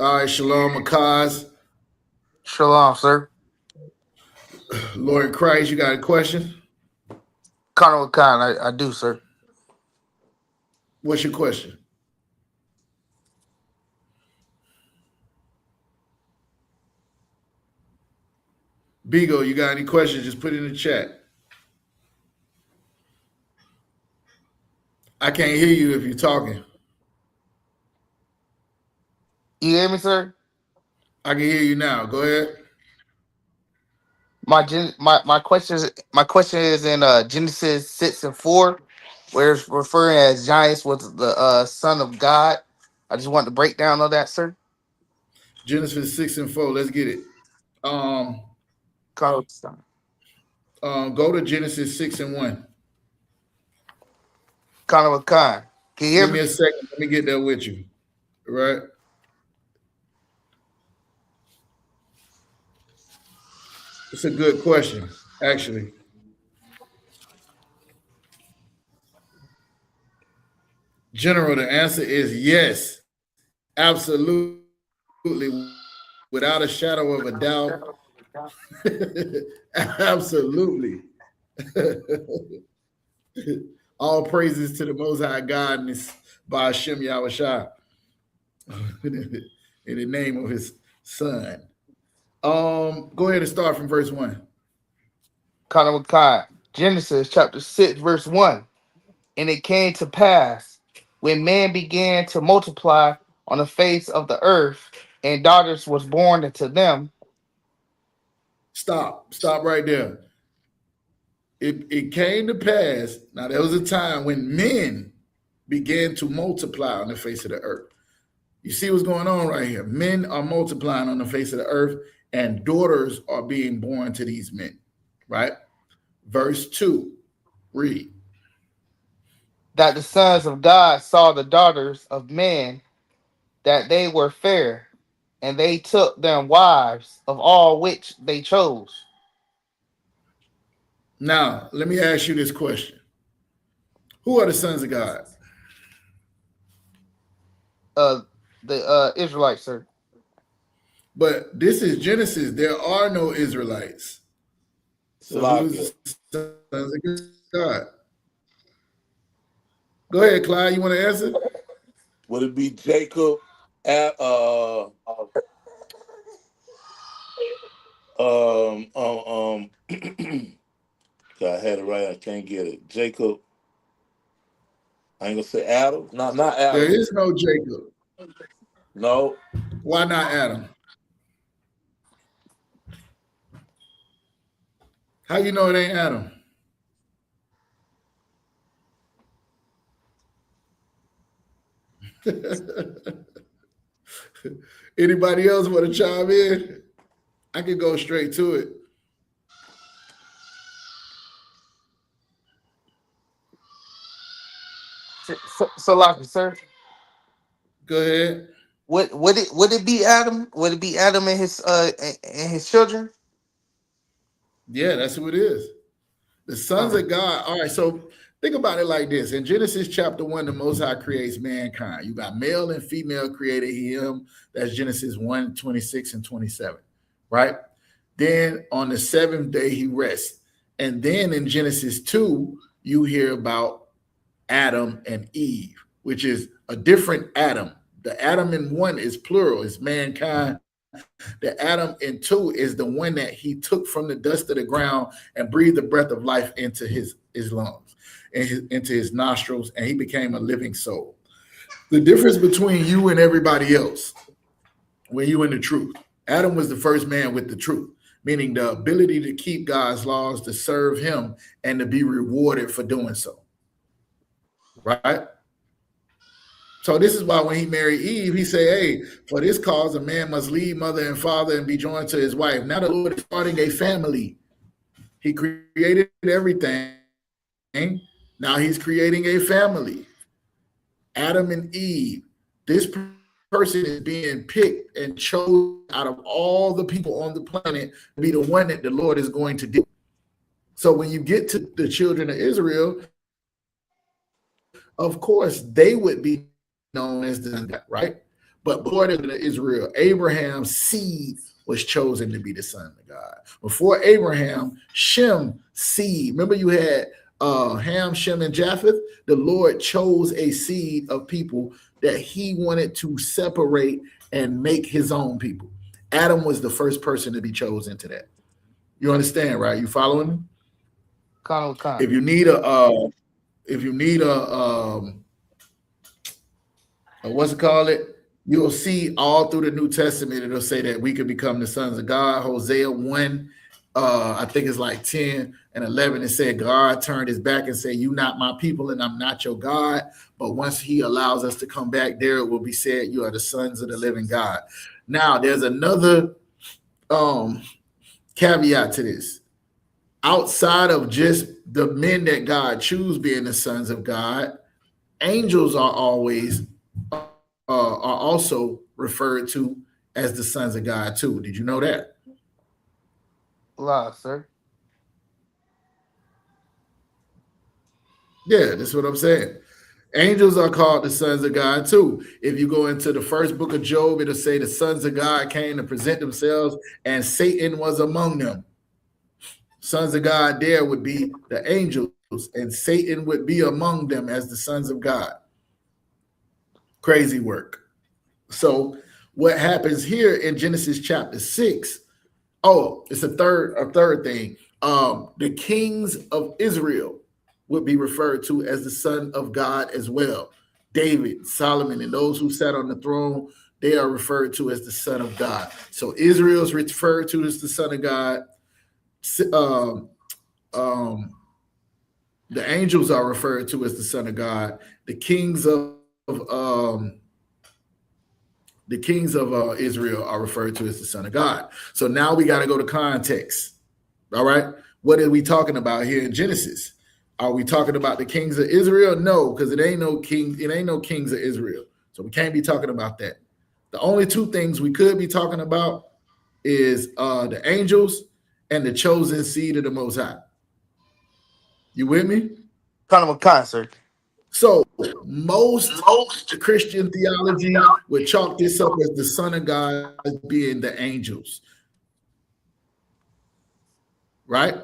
All right, Shalom Akaz. Shalom, sir. Lord Christ, you got a question? Colonel Khan, I do, sir. What's your question? Bigo, you got any questions? Just put it in the chat. I can't hear you if you're talking. You hear me, sir? I can hear you now. Go ahead. My question is in Genesis 6:4, where it's referring as giants was the son of God. I just want to break down on that, sir. Genesis 6:4. Let's get it. Um, Colonel go to Genesis 6:1. Khan. Can you hear Give me? me a second. Let me get there with you. Right? It's a good question, actually. General, the answer is yes. Absolutely. Without a shadow of a doubt. Absolutely. All praises to the Most High God and His by Hashem Yahushua in the name of His Son. Go ahead and start from verse 1. Khan. Genesis chapter 6, verse 1. And it came to pass when man began to multiply on the face of the earth, and daughters was born unto them. Stop right there. it came to pass. Now there was a time when men began to multiply on the face of the earth. You see what's going on right here. Men are multiplying on the face of the earth, and daughters are being born to these men. Right? Verse 2. Read. That the sons of God saw the daughters of men, that they were fair, and they took them wives of all which they chose. Now, let me ask you this question. Who are the sons of God? The Israelites, sir. But this is Genesis. There are no Israelites. So who is the sons of God? Go ahead, Clyde. You want to answer? Would it be Jacob at I had it right. I can't get it. Jacob. I ain't gonna say Adam. Not Adam. There is no Jacob. No. Why not Adam? How you know it ain't Adam? Anybody else want to chime in? I could go straight to it. So like, sir. Go ahead. Would it be Adam? Would it be Adam and his children? Yeah, that's who it is. The sons of God. All right, so think about it like this. In Genesis chapter 1, the Most High creates mankind. You got male and female created him. That's Genesis 1, 26 and 27, right? Then on the seventh day, he rests. And then in Genesis 2, you hear about Adam and Eve, which is a different Adam. The Adam in 1 is plural, it's mankind. The Adam in 2 is the one that he took from the dust of the ground and breathed the breath of life into his lungs and into his nostrils, and he became a living soul. The difference between you and everybody else, when you in the truth, Adam was the first man with the truth, meaning the ability to keep God's laws, to serve him, and to be rewarded for doing so. Right? So this is why when he married Eve, he said, hey, for this cause, a man must leave mother and father and be joined to his wife. Now the Lord is starting a family. He created everything. Now he's creating a family. Adam and Eve. This person is being picked and chosen out of all the people on the planet to be the one that the Lord is going to do. So when you get to the children of Israel, of course, they would be known as the right, but born into Israel, Abraham's seed was chosen to be the son of God. Before Abraham, Shem's seed. Remember, you had Ham, Shem, and Japheth. The Lord chose a seed of people that He wanted to separate and make His own people. Adam was the first person to be chosen to that. You understand, right? You following me? If you need what's it called? You'll see all through the New Testament, it'll say that we could become the sons of God. Hosea 1, I think it's like 10 and 11. It said God turned his back and said, you not my people and I'm not your God. But once he allows us to come back, there it will be said, you are the sons of the living God. Now, there's another caveat to this. Outside of just the men that God chooses being the sons of God, angels are also referred to as the sons of God too. Did you know that? Wow, sir. Yeah, that's what I'm saying. Angels are called the sons of God too. If you go into the first book of Job, it'll say the sons of God came to present themselves and Satan was among them. Sons of God there would be the angels and Satan would be among them as the sons of God. Crazy work. So what happens here in Genesis chapter 6, it's a third thing. The kings of Israel would be referred to as the son of God as well. David, Solomon, and those who sat on the throne, they are referred to as the son of God. So Israel is referred to as the son of God. The angels are referred to as the son of God. The kings of Israel are referred to as the son of God. So now we got to go to context. All right. What are we talking about here in Genesis? Are we talking about the kings of Israel? No, because it ain't no king, it ain't no kings of Israel. So we can't be talking about that. The only two things we could be talking about is the angels and the chosen seed of the Most High. You with me? Kind of a concert. So most Christian theology would chalk this up as the Son of God being the angels, right?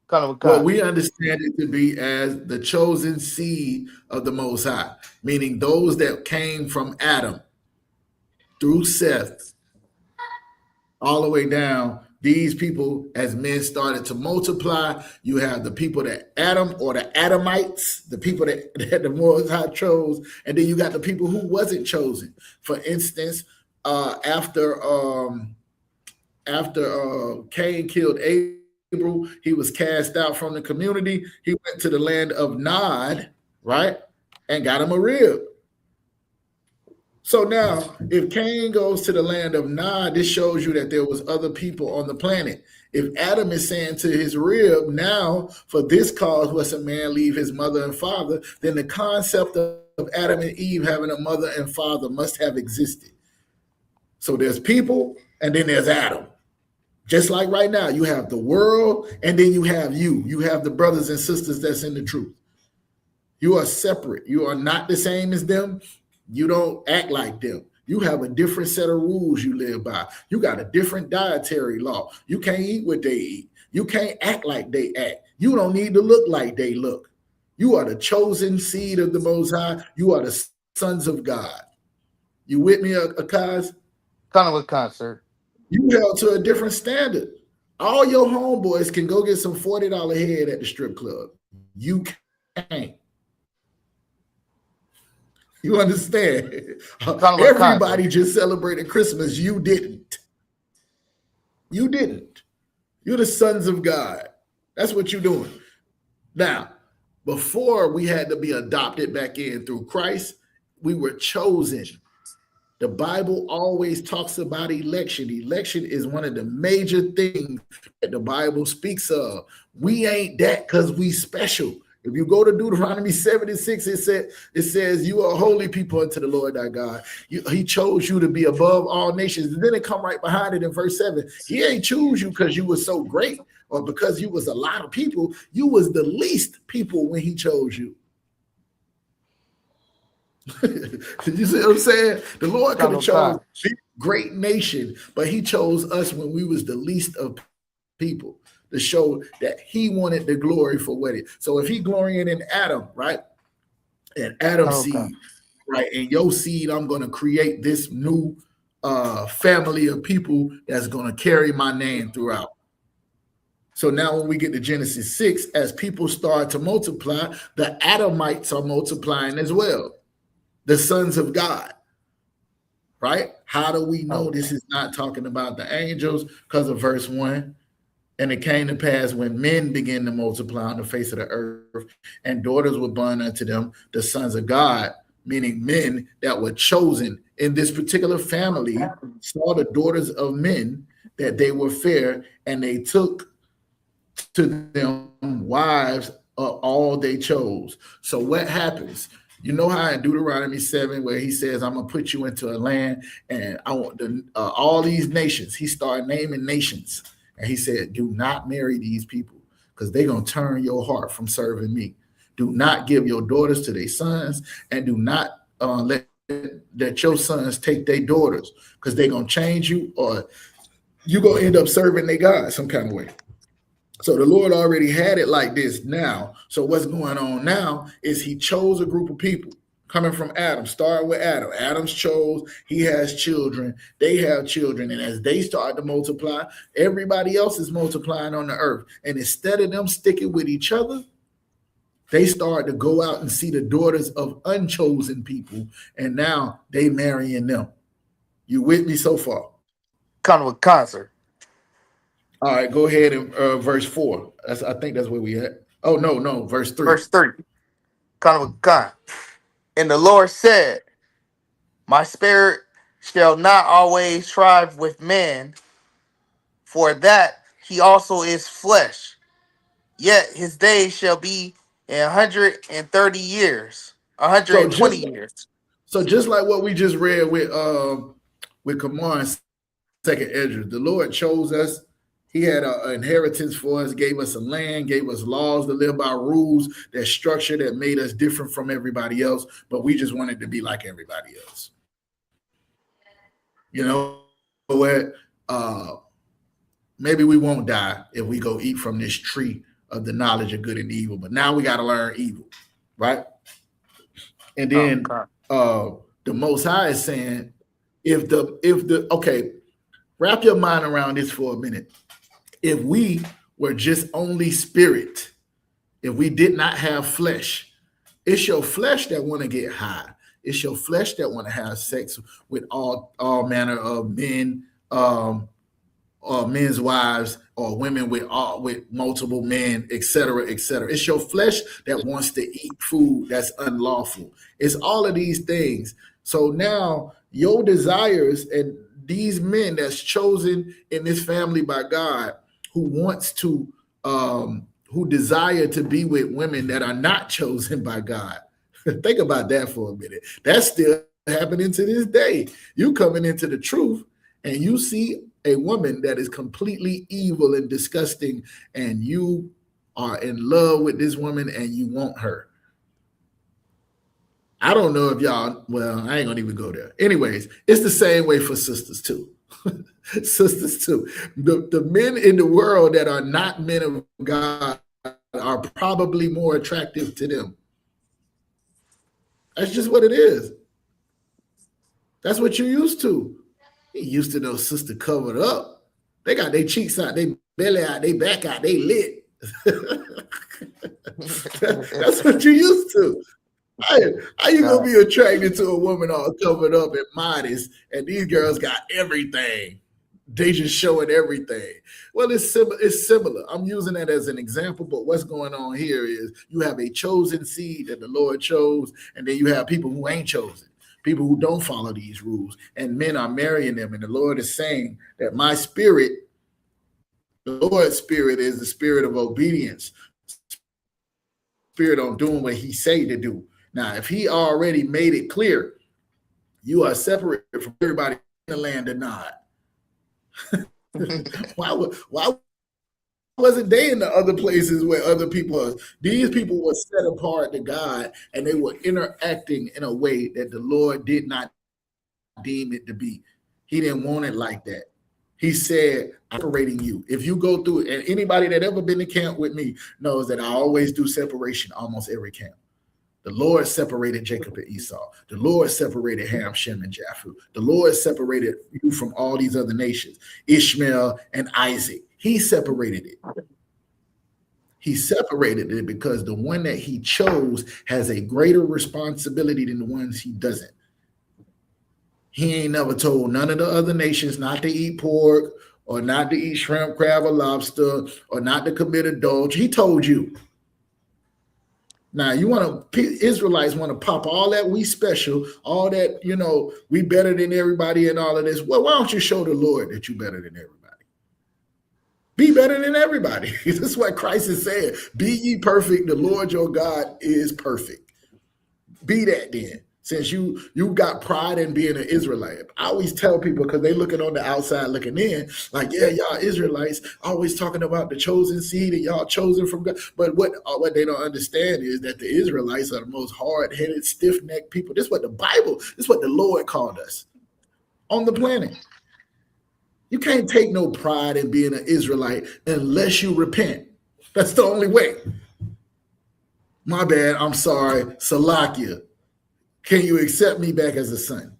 Kind of a Well, concert. we understand it to be as the chosen seed of the Most High, meaning those that came from Adam through Seth all the way down. These people, as men started to multiply, you have the people that Adam or the Adamites, the people that the Most High chose, and then you got the people who wasn't chosen. For instance, after Cain killed Abel, he was cast out from the community. He went to the land of Nod, right, and got him a rib. So now, if Cain goes to the land of Nod, this shows you that there was other people on the planet. If Adam is saying to his rib, now for this cause must a man leave his mother and father, then the concept of Adam and Eve having a mother and father must have existed. So there's people, and then there's Adam. Just like right now, you have the world, and then you have you. You have the brothers and sisters that's in the truth. You are separate. You are not the same as them. You don't act like them. You have a different set of rules you live by. You got a different dietary law. You can't eat what they eat. You can't act like they act. You don't need to look like they look. You are the chosen seed of the Most High. You are the sons of God. You with me, Akaz? Kind of a concert. You held to a different standard. All your homeboys can go get some $40 head at the strip club. You can't. You understand? Everybody just celebrated Christmas. You didn't. You didn't. You're the sons of God. That's what you're doing. Now, before we had to be adopted back in through Christ, we were chosen. The Bible always talks about election. Election is one of the major things that the Bible speaks of. We ain't that because we special. If you go to Deuteronomy 76, it says you are holy people unto the Lord thy God. He chose you to be above all nations. And then it come right behind it in verse 7. He ain't choose you because you were so great or because you was a lot of people. You was the least people when he chose you. You see what I'm saying? The Lord could have chose a great nation, but he chose us when we was the least of people to show that he wanted the glory for what it. So if he glorying in Adam, right? And Adam's seed, right? And your seed, I'm going to create this new family of people that's going to carry my name throughout. So now when we get to Genesis 6, as people start to multiply, the Adamites are multiplying as well. The sons of God, right? How do we know this is not talking about the angels? Because of verse 1. And it came to pass when men began to multiply on the face of the earth, and daughters were born unto them, the sons of God, meaning men that were chosen in this particular family, saw the daughters of men that they were fair, and they took to them wives of all they chose. So what happens? You know how in Deuteronomy 7, where he says, I'm going to put you into a land, and I want all these nations. He started naming nations. And he said, do not marry these people because they're going to turn your heart from serving me. Do not give your daughters to their sons, and do not let your sons take their daughters because they're going to change you, or you're going to end up serving their God some kind of way. So the Lord already had it like this now. So what's going on now is he chose a group of people coming from Adam, starting with Adam. Adam's chose, he has children, they have children. And as they start to multiply, everybody else is multiplying on the earth. And instead of them sticking with each other, they start to go out and see the daughters of unchosen people. And now they marrying them. You with me so far? Kind of a concert. All right, go ahead and verse 4. I think that's where we at. Oh no, verse 3. Verse 3. Kind of kind. And the Lord said, my spirit shall not always strive with man, for that he also is flesh. Yet his days shall be 130 years, So 120 just years. so just like what we just read with Kamar and second Ezra, the Lord chose us. He had an inheritance for us, gave us a land, gave us laws to live by, rules, that structure that made us different from everybody else, but we just wanted to be like everybody else. You know what? Maybe we won't die if we go eat from this tree of the knowledge of good and evil, but now we got to learn evil, right? And Oh, then God. the Most High is saying, if the okay, wrap your mind around this for a minute. If we were just only spirit, if we did not have flesh, it's your flesh that want to get high. It's your flesh that want to have sex with all manner of men, or men's wives, or women with multiple men, etc., etc. It's your flesh that wants to eat food that's unlawful. It's all of these things. So now your desires and these men that's chosen in this family by God, who wants to, who desire to be with women that are not chosen by God. Think about that for a minute. That's still happening to this day. You coming into the truth and you see a woman that is completely evil and disgusting, and you are in love with this woman and you want her. I don't know if y'all, well, I ain't gonna even go there. Anyways, it's the same way for sisters too. Sisters too. The men in the world that are not men of God are probably more attractive to them. That's just what it is. That's what you're used to. You used to know sister covered up. They got their cheeks out, they belly out, they back out, they lit. That's what you used to. How you gonna be attracted to a woman all covered up and modest, and these girls got everything? They just showing everything. Well, it's similar. I'm using that as an example, but what's going on here is you have a chosen seed that the Lord chose, and then you have people who ain't chosen, people who don't follow these rules, and men are marrying them. And the Lord is saying that my spirit, the Lord's spirit, is the spirit of obedience, spirit on doing what he say to do. Now, if he already made it clear, you are separated from everybody in the land or not. why wasn't they in the other places where other people are? These people were set apart to God, and they were interacting in a way that the Lord did not deem it to be. He didn't want it like that. He said, separating you. If you go through, and anybody that ever been to camp with me knows that I always do separation almost every camp. The Lord separated Jacob and Esau. The Lord separated Ham, Shem, and Japheth. The Lord separated you from all these other nations, Ishmael and Isaac. He separated it. He separated it because the one that he chose has a greater responsibility than the ones he doesn't. He ain't never told none of the other nations not to eat pork or not to eat shrimp, crab, or lobster, or not to commit adultery. He told you. Now, Israelites want to pop all that we special, all that, we better than everybody and all of this. Well, why don't you show the Lord that you better than everybody? Be better than everybody. This is what Christ is saying. Be ye perfect. The Lord your God is perfect. Be that then. Since you got pride in being an Israelite. I always tell people, because they looking on the outside looking in, like, yeah, y'all Israelites always talking about the chosen seed and y'all chosen from God. But what they don't understand is that the Israelites are the most hard-headed, stiff-necked people. This is what this is what the Lord called us on the planet. You can't take no pride in being an Israelite unless you repent. That's the only way. My bad. I'm sorry. Salakia. Can you accept me back as a son?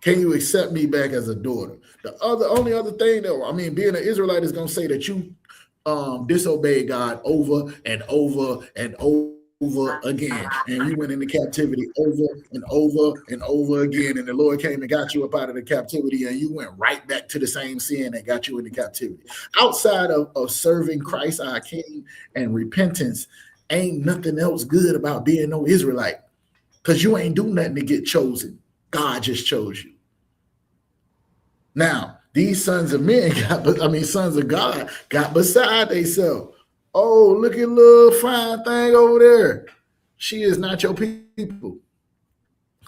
Can you accept me back as a daughter? The only other thing that, being an Israelite is going to say that you disobey God over and over and over again, and you went into captivity over and over and over again, and the Lord came and got you up out of the captivity, and you went right back to the same sin that got you into captivity. Outside of serving Christ our King and repentance, ain't nothing else good about being no Israelite, because you ain't do nothing to get chosen. God just chose you. Now, these sons of men sons of God got beside themselves. Oh, look at little fine thing over there. She is not your people.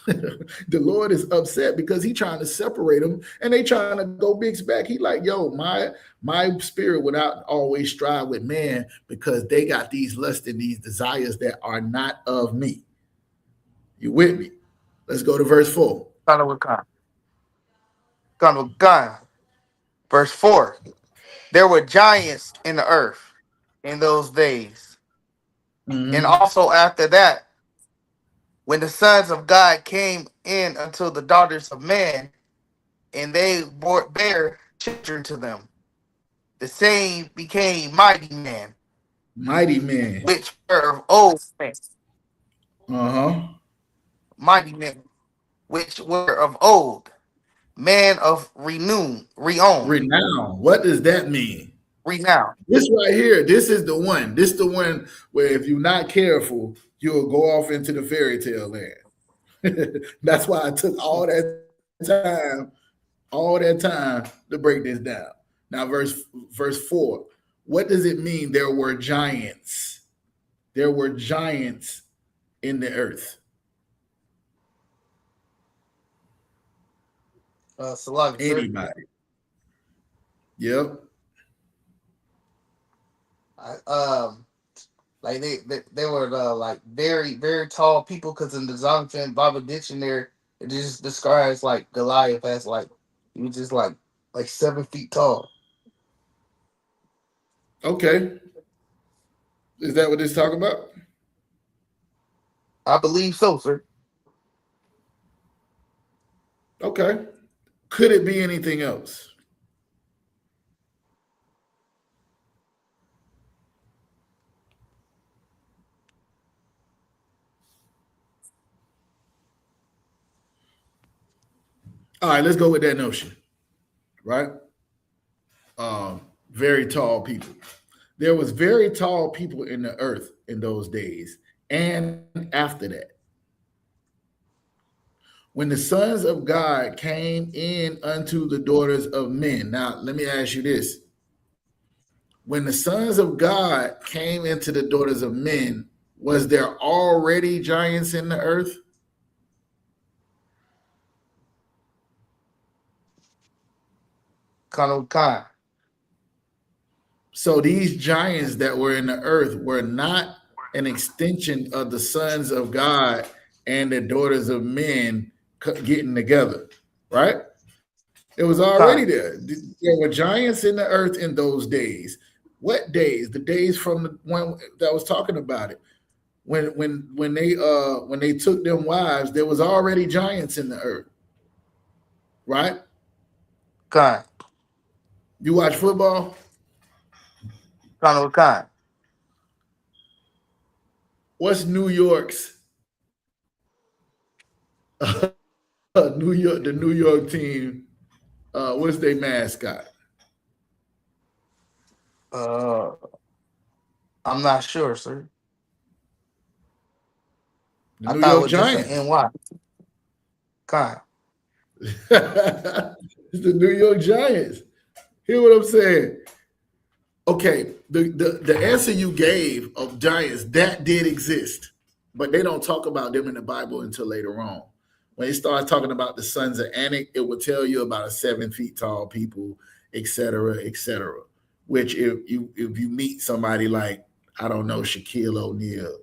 The Lord is upset because he trying to separate them, and they trying to go big back. He like, yo, my spirit would not always strive with man, because they got these lusts and these desires that are not of me. You with me? Let's go to verse 4. Verse 4. There were giants in the earth in those days. And also after that, when the sons of God came in unto the daughters of men, and they bare children to them, the same became mighty men, which were of old men. Mighty men, which were of old, man of renown. What does that mean? Renown. This right here, this is the one. This is the one where if you're not careful, you'll go off into the fairy tale land. That's why I took all that time to break this down. Now, verse 4. What does it mean? There were giants. There were giants in the earth. Anybody? Yep. Like they were like very, very tall people, because in the Zondervan Bible dictionary it just describes like Goliath as like he was just like 7 feet tall. Okay. Is that what this talking about? I believe so, sir. Okay. Could it be anything else? All right, let's go with that notion, right? Very tall people. There was very tall people in the earth in those days and after that. When the sons of God came in unto the daughters of men. Now, let me ask you this. When the sons of God came into the daughters of men, was there already giants in the earth? Kind. So these giants that were in the earth were not an extension of the sons of God and the daughters of men getting together, right? It was already there. There were giants in the earth in those days. What days? The days from the one that was talking about it. When they took them wives, there was already giants in the earth, right? Kind. You watch football? Kind. What's New York's the New York team? What's their mascot? I'm not sure, sir. The I New thought it York was just Giants. an NY. Kind. It's the New York Giants. Hear what I'm saying? Okay, the answer you gave of giants, that did exist, but they don't talk about them in the Bible until later on. When it starts talking about the sons of Anak, it will tell you about a 7 feet tall people, etc., etc. Which if you meet somebody like, I don't know, Shaquille O'Neal,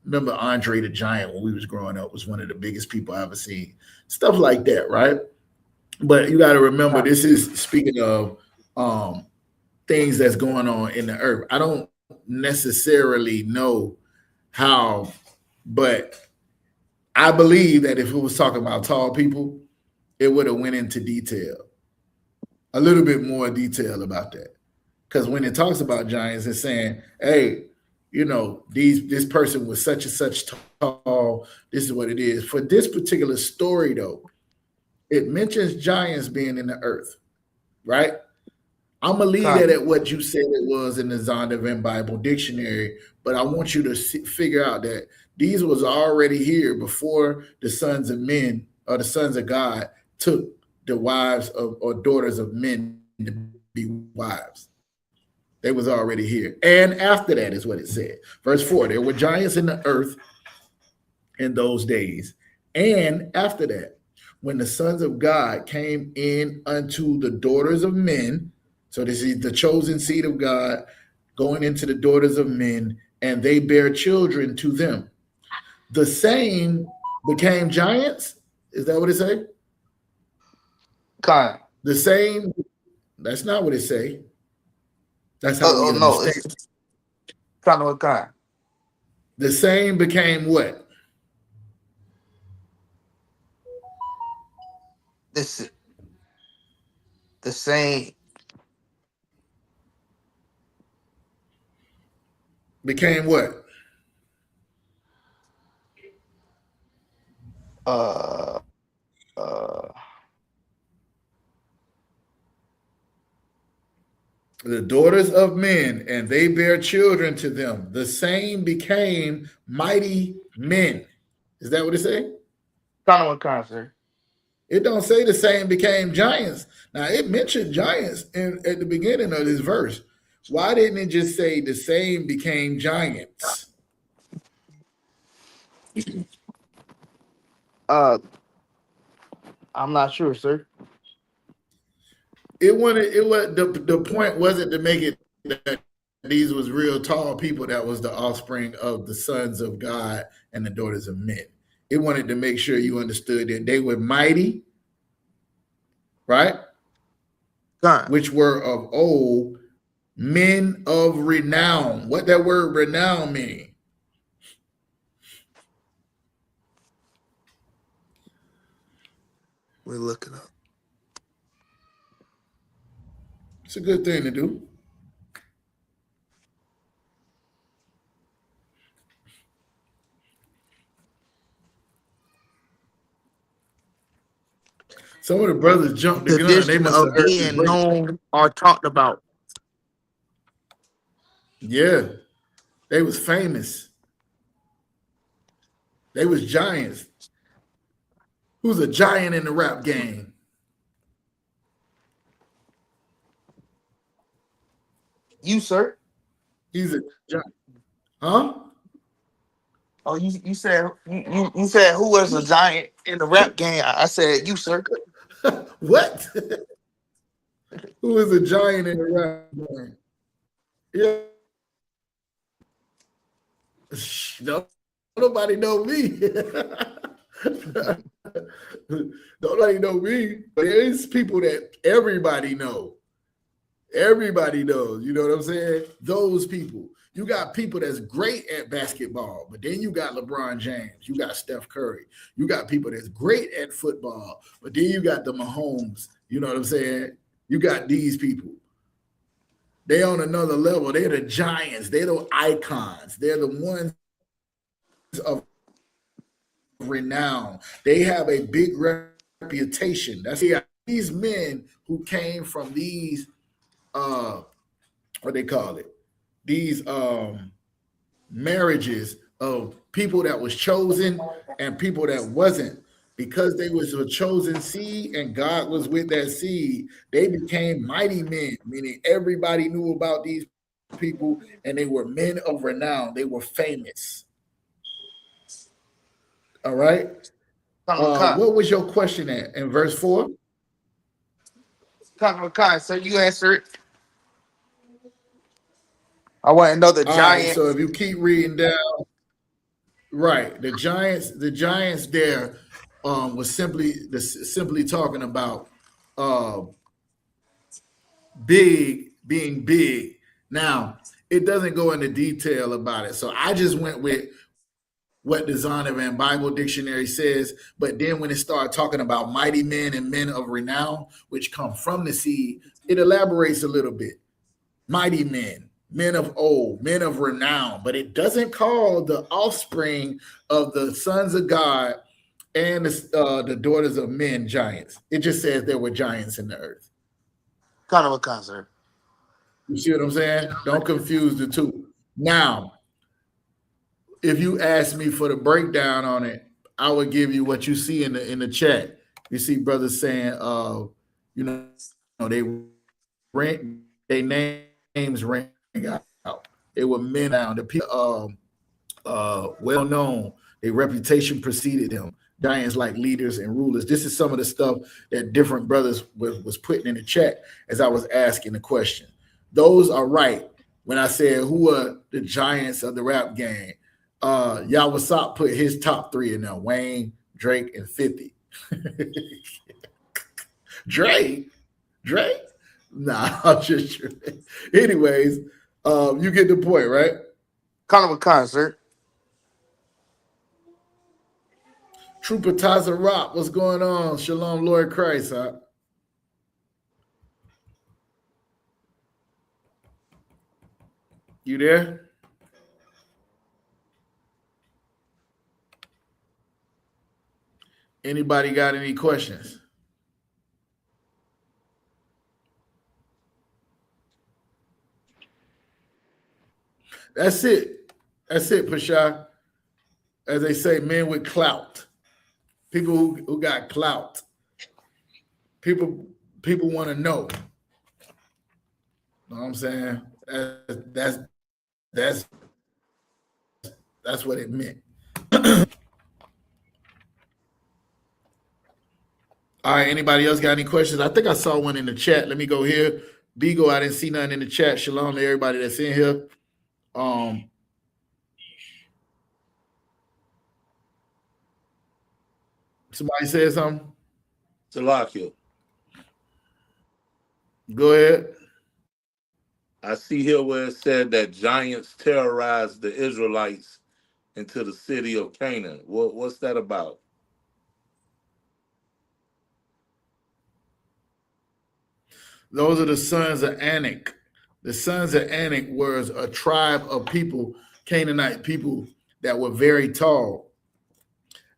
remember Andre the Giant when we was growing up was one of the biggest people I ever seen. Stuff like that, right? But you got to remember, this is speaking of things that's going on in the earth. I don't necessarily know how, but I believe that if it was talking about tall people, it would have went into detail, a little bit more detail about that. Because when it talks about giants, it's saying, hey, you know, this person was such and such tall. This is what it is. For this particular story, though, it mentions giants being in the earth, right? I'm gonna leave Con. that at what you said it was in the Zondervan Bible Dictionary, but I want you to figure out that these was already here before the sons of men or the sons of God took the wives of or daughters of men to be wives. They was already here. And after that is what it said. Verse 4, there were giants in the earth in those days. And after that, when the sons of God came in unto the daughters of men, so this is the chosen seed of God going into the daughters of men, and they bear children to them. The same became giants. Is that what it say? Con. The same. That's not what it say. That's how we Oh no, understand. it's kind of what kind. The same became what? This the same. Became what? Uh, The daughters of men, and they bear children to them. The same became mighty men. Is that what it say? kind of what kind, sir. It don't say the same became giants. Now it mentioned giants at the beginning of this verse. Why didn't it just say the same became giants? I'm not sure, sir. It was the point wasn't to make it that these was real tall people that was the offspring of the sons of God and the daughters of men. It wanted to make sure you understood that they were mighty, right? Con. Which were of old, men of renown. What that word renown mean? We're looking up. It's a good thing to do. Some of the brothers jumped the gun. They Tradition must have of heard me being break. known or talked about. Yeah, they was famous. They was giants. Who's a giant in the rap game? You, sir. He's a giant. Huh? Oh, you said you said who was a giant in the rap game? I said you, sir. What? Who is a giant in the rap game? Yeah. No, nobody know me. Nobody know me. But there's people that everybody know. Everybody knows. You know what I'm saying? Those people. You got people that's great at basketball, but then you got LeBron James. You got Steph Curry. You got people that's great at football, but then you got the Mahomes. You know what I'm saying? You got these people. They on another level. They're the giants. They're the icons. They're the ones of renown. They have a big reputation. That's these men who came from these what they call it, these marriages of people that was chosen and people that wasn't, because they was a chosen seed and God was with that seed. They became mighty men, meaning everybody knew about these people and they were men of renown. They were famous. All right. What was your question at in verse 4? So you answer it. I want to know the All giant. right, so if you keep reading down, right, the giants there was simply talking about being big. Now, it doesn't go into detail about it. So I just went with what the Zondervan Bible Dictionary says. But then when it started talking about mighty men and men of renown, which come from the seed, it elaborates a little bit. Mighty men, men of old, men of renown, but it doesn't call the offspring of the sons of God and the daughters of men giants. It just says there were giants in the earth. Kind of a concert. You see what I'm saying? Don't confuse the two. Now, if you ask me for the breakdown on it, I would give you what you see in the chat. You see brothers saying, you know, they ring, their names ring out. They were men down. The people well known. Their reputation preceded them. Giants like leaders and rulers. This is some of the stuff that different brothers was putting in the chat as I was asking the question. Those are right. When I said who are the giants of the rap game, Yawasop put his top three in there: Wayne, Drake, and 50. Drake? Nah, I'm just anyways, you get the point, right? Kind of a concert. Trooper Taza Rock, what's going on? Shalom, Lord Christ, huh? You there? Anybody got any questions? That's it. That's it, Pasha. As they say, men with clout. People who got clout. People want to know. Know what I'm saying? That's what it meant. All right, anybody else got any questions? I think I saw one in the chat. Let me go here. Beagle, I didn't see nothing in the chat. Shalom to everybody that's in here. Somebody said something? Salakia. Go ahead. I see here where it said that giants terrorized the Israelites into the city of Canaan. What's that about? Those are the sons of Anak. The sons of Anak was a tribe of people, Canaanite people, that were very tall.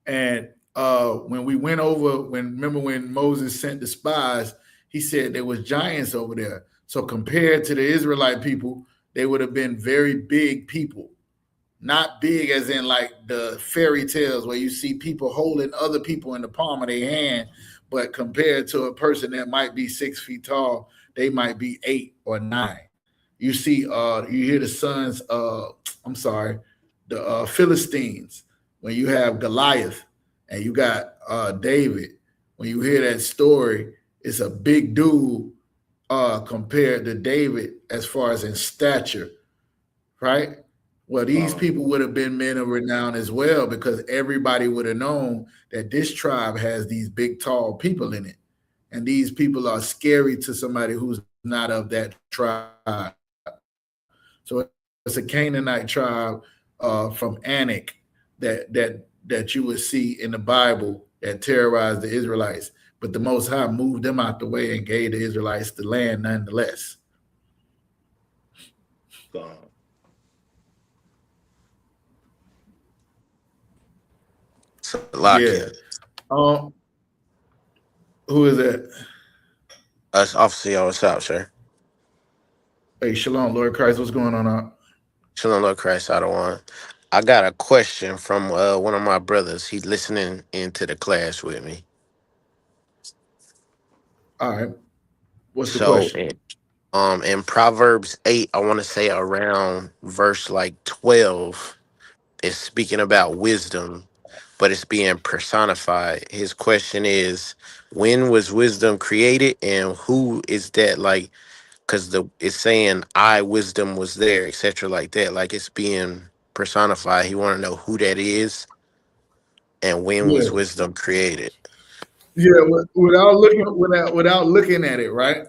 And when we went over, remember when Moses sent the spies, he said there was giants over there. So compared to the Israelite people, they would have been very big people. Not big as in like the fairy tales where you see people holding other people in the palm of their hand, but compared to a person that might be 6 feet tall, they might be 8 or 9. You see, you hear the sons, the Philistines, when you have Goliath and you got David. When you hear that story, it's a big dude compared to David as far as in stature, right? Well, these people would have been men of renown as well, because everybody would have known that this tribe has these big, tall people in it. And these people are scary to somebody who's not of that tribe. So it's a Canaanite tribe from Anak that you would see in the Bible that terrorized the Israelites. But the Most High moved them out the way and gave the Israelites the land nonetheless. Yeah. Who is that? That's obviously on what's up, sir. Hey, Shalom, Lord Christ. What's going on? Shalom, Lord Christ, I don't want. I got a question from one of my brothers. He's listening into the class with me. All right. What's the question? In Proverbs 8, I want to say around verse like 12, it's speaking about wisdom, but it's being personified. His question is, when was wisdom created, and who is that? Like, because it's saying I wisdom was there, etc., like that. Like it's being personified. He want to know who that is and when was wisdom created. Yeah, without looking at it, right?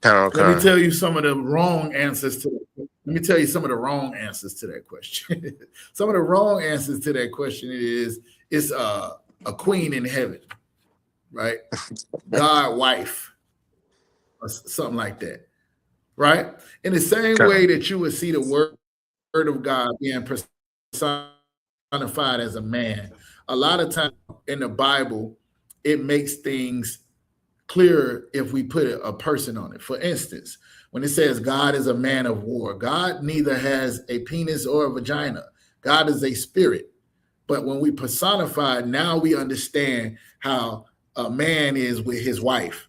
Let me tell you some of the wrong answers to that. Let me tell you some of the wrong answers to that question. Some of the wrong answers to that question is it's a queen in heaven, right? God wife, or something like that. right? In the same Kind way that you would see the word of God being personified as a man, a lot of times in the Bible, it makes things clearer if we put a person on it. For instance, when it says God is a man of war, God neither has a penis or a vagina. God is a spirit. But when we personify, now we understand how a man is with his wife.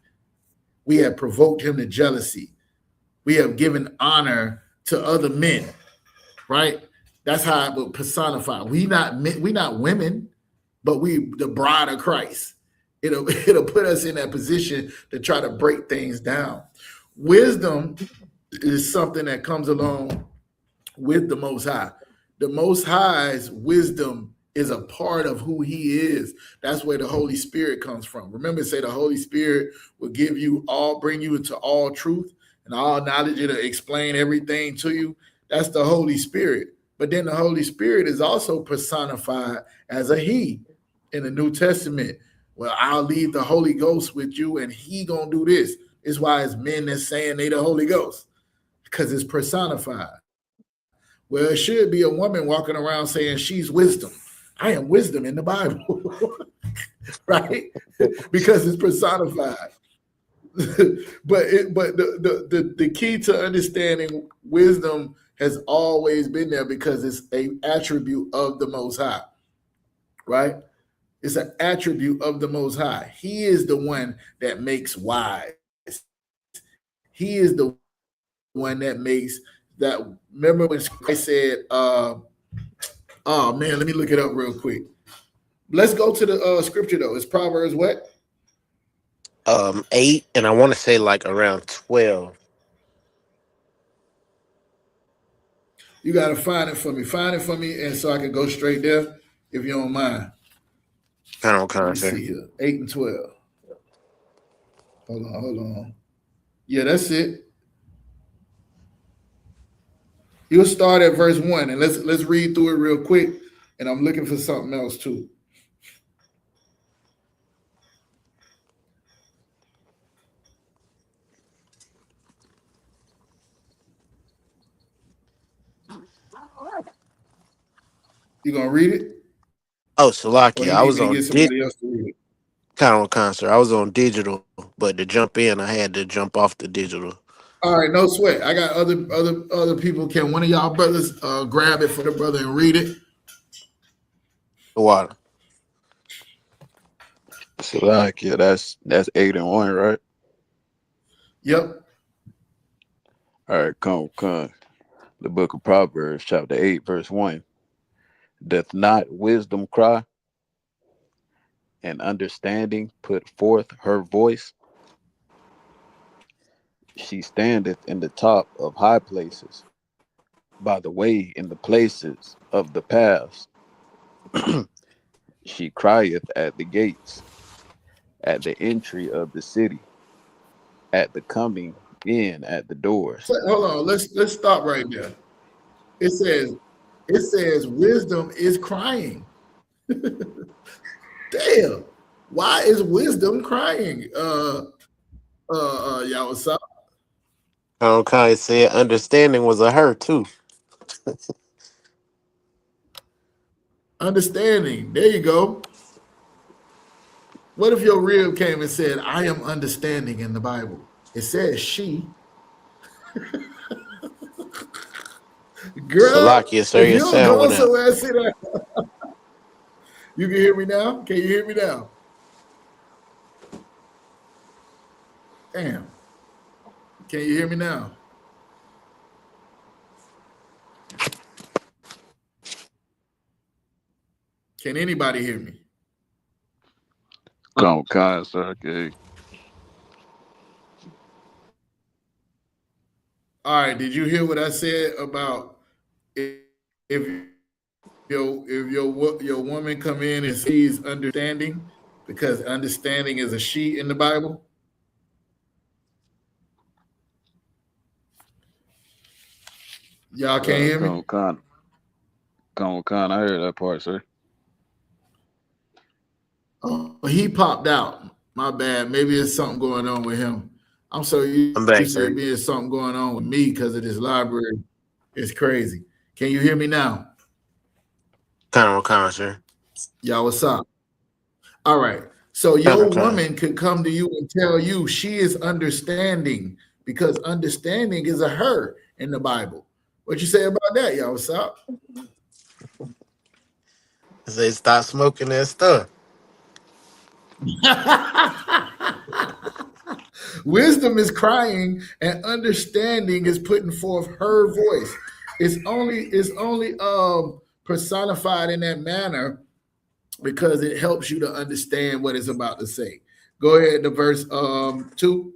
We have provoked him to jealousy. We have given honor to other men, right? That's how it would personify. We not women, but we the bride of Christ. It'll put us in that position to try to break things down. Wisdom is something that comes along with the Most High. The Most High's wisdom is a part of who He is. That's where the Holy Spirit comes from. Remember, say the Holy Spirit will bring you into all truth and all knowledge. It'll explain everything to you. That's the Holy Spirit. But then the Holy Spirit is also personified as a He in the New Testament. Well, I'll leave the Holy Ghost with you, and He gonna do this. It's why it's men that's saying they the Holy Ghost, because it's personified. Well, it should be a woman walking around saying she's wisdom. I am wisdom in the Bible, right? Because it's personified. but the key to understanding wisdom has always been there because it's an attribute of the Most High, right? It's an attribute of the Most High. He is the one that makes wise. He is the one that makes that. Remember when Christ said, oh man, let me look it up real quick. Let's go to the scripture though. It's Proverbs what? 8, and I want to say like around 12. You got to find it for me. Find it for me, and so I can go straight there, if you don't mind. Kind of Let me concert. see here. 8 and 12. Hold on. Yeah, that's it. You'll start at verse 1, and let's read through it real quick. And I'm looking for something else too. You gonna read it, Oh, or Salakia, you I need was me to on get somebody else to read it? kind of concert. I was on digital, but to jump in, I had to jump off the digital. All right, no sweat. I got other people. Can one of y'all brothers grab it for the brother and read it? The water. So like, yeah, that's 8 and 1, right? Yep. All right, come. The book of Proverbs, chapter 8, verse 1. Doth not wisdom cry, and understanding put forth her voice? She standeth in the top of high places, by the way in the places of the paths. She crieth at the gates, at the entry of the city, at the coming in at the doors. Hold on. Let's stop right there. It says wisdom is crying. Damn. Why is wisdom crying? Y'all, what's up? Kind of said understanding was a her too. Understanding. There you go. What if your rib came and said, I am understanding in the Bible? It says she. Girl, Salakia, sir, if your you don't sound go went out. somewhere, sit down. You can hear me now? Can you hear me now? Damn. Can you hear me now? Can anybody hear me? Come, sir. Okay. All right. Did you hear what I said about if your woman come in and sees understanding, because understanding is a she in the Bible? Y'all can't hear me? Come, I heard that part, sir. Oh, he popped out. My bad. Maybe there's something going on with him. I'm so used to I'm it back, being sir. something going on with me because of this library. It's crazy. Can you hear me now? Con, sir. Y'all, what's up? All right. So your Con. woman could come to you and tell you she is understanding because understanding is a her in the Bible. What you say about that, y'all? What's up? Say stop smoking that stuff. Wisdom is crying and understanding is putting forth her voice. It's only personified in that manner because it helps you to understand what it's about to say. Go ahead to verse 2.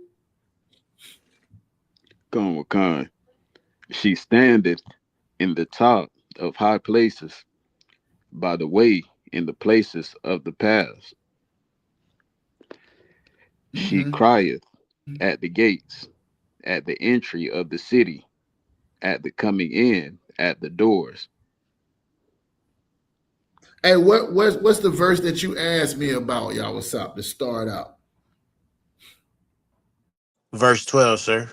Come with Khan. She standeth in the top of high places, by the way, in the places of the paths. She Mm-hmm. crieth at the gates, at the entry of the city, at the coming in, at the doors. Hey, what's the verse that you asked me about, y'all? What's up to start out? Verse 12, sir.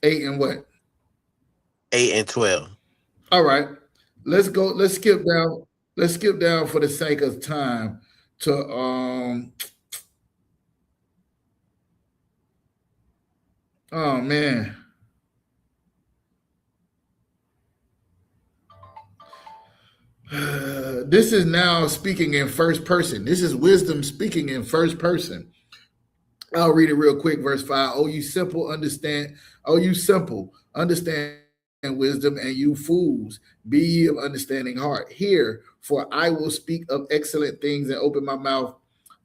8 and what? 8 and 12. All right. Let's go. Let's skip down. Let's skip down for the sake of time to oh man. This is now speaking in first person. This is wisdom speaking in first person. I'll read it real quick. Verse 5. Oh, you simple, understand. Oh, you simple, understand wisdom, and you fools, be ye of understanding heart. Hear, for I will speak of excellent things and open my mouth.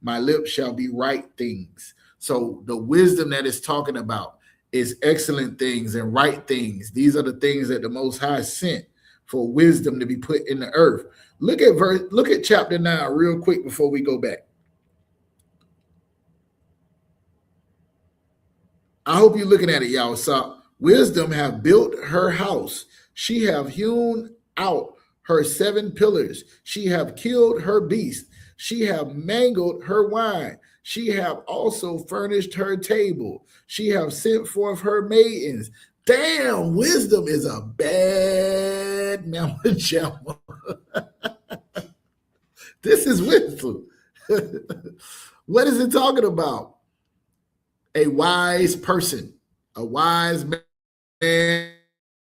My lips shall be right things. So the wisdom that it's talking about is excellent things and right things. These are the things that the Most High sent for wisdom to be put in the earth. Look at chapter 9 real quick before we go back. I hope you're looking at it, y'all. So wisdom have built her house. She have hewn out her 7 pillars. She have killed her beast. She have mangled her wine. She have also furnished her table. She have sent forth her maidens. Damn, wisdom is a bad mama jamma. This is wisdom. What is it talking about? A wise person, a wise man,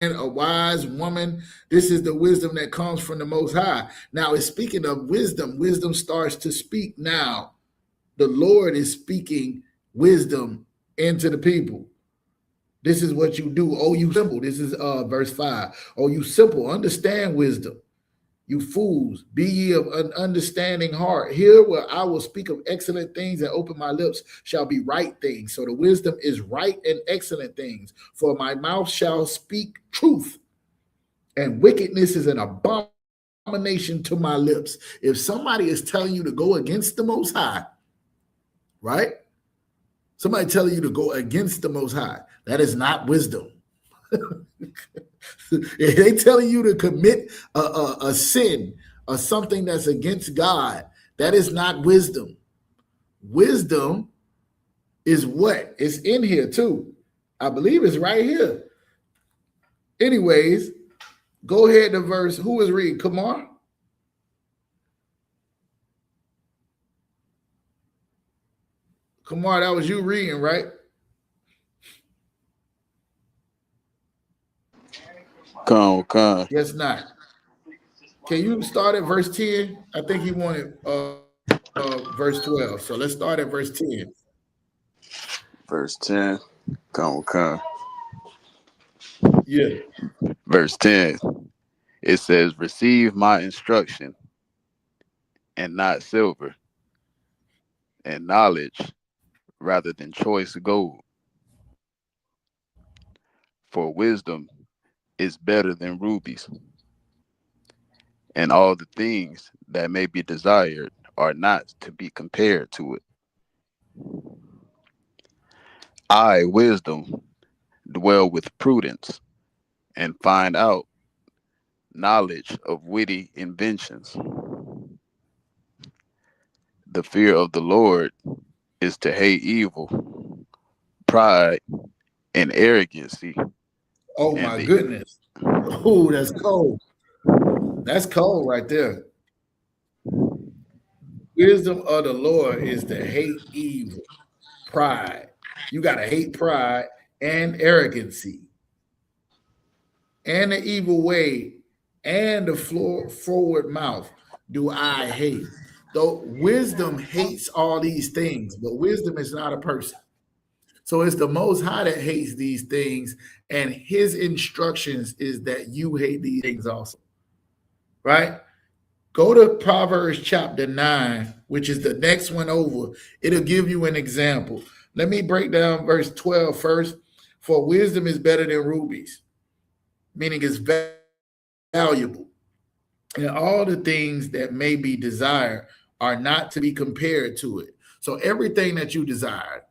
a wise woman. This is the wisdom that comes from the Most High. Now, it's speaking of wisdom. Wisdom starts to speak now. The Lord is speaking wisdom into the people. This is what you do. Oh, you simple. This is verse 5. Oh, you simple. Understand wisdom. You fools, be ye of an understanding heart. Here where I will speak of excellent things and open my lips shall be right things. So the wisdom is right and excellent things. For my mouth shall speak truth, and wickedness is an abomination to my lips. If somebody is telling you to go against the Most High, right? Somebody telling you to go against the Most High, that is not wisdom. If they telling you to commit a sin or something that's against God, that is not wisdom. Wisdom is what? It's in here too. I believe it's right here. Anyways, go ahead to verse. Who is reading? Kamar? Kamar, that was you reading, right? Come with Khan. Yes, not. Can you start at verse 10? I think he wanted verse 12. So let's start at verse 10. Verse 10. Come with Khan. Yeah. Verse 10. It says, receive my instruction and not silver, and knowledge rather than choice gold. For wisdom is better than rubies, and all the things that may be desired are not to be compared to it. I, wisdom, dwell with prudence and find out knowledge of witty inventions. The fear of the Lord is to hate evil. pride and arrogancy. Oh And my the goodness. Oh, that's cold. That's cold right there. Wisdom of the Lord is to hate evil, pride. You got to hate pride and arrogancy and the evil way and the forward mouth do I hate. Though wisdom hates all these things, but wisdom is not a person. So it's the Most High that hates these things, and his instructions is that you hate these things also, right? Go to Proverbs chapter 9, which is the next one over. It'll give you an example. Let me break down verse 12 first. For wisdom is better than rubies, meaning it's valuable. And all the things that may be desired are not to be compared to it. So everything that you desire,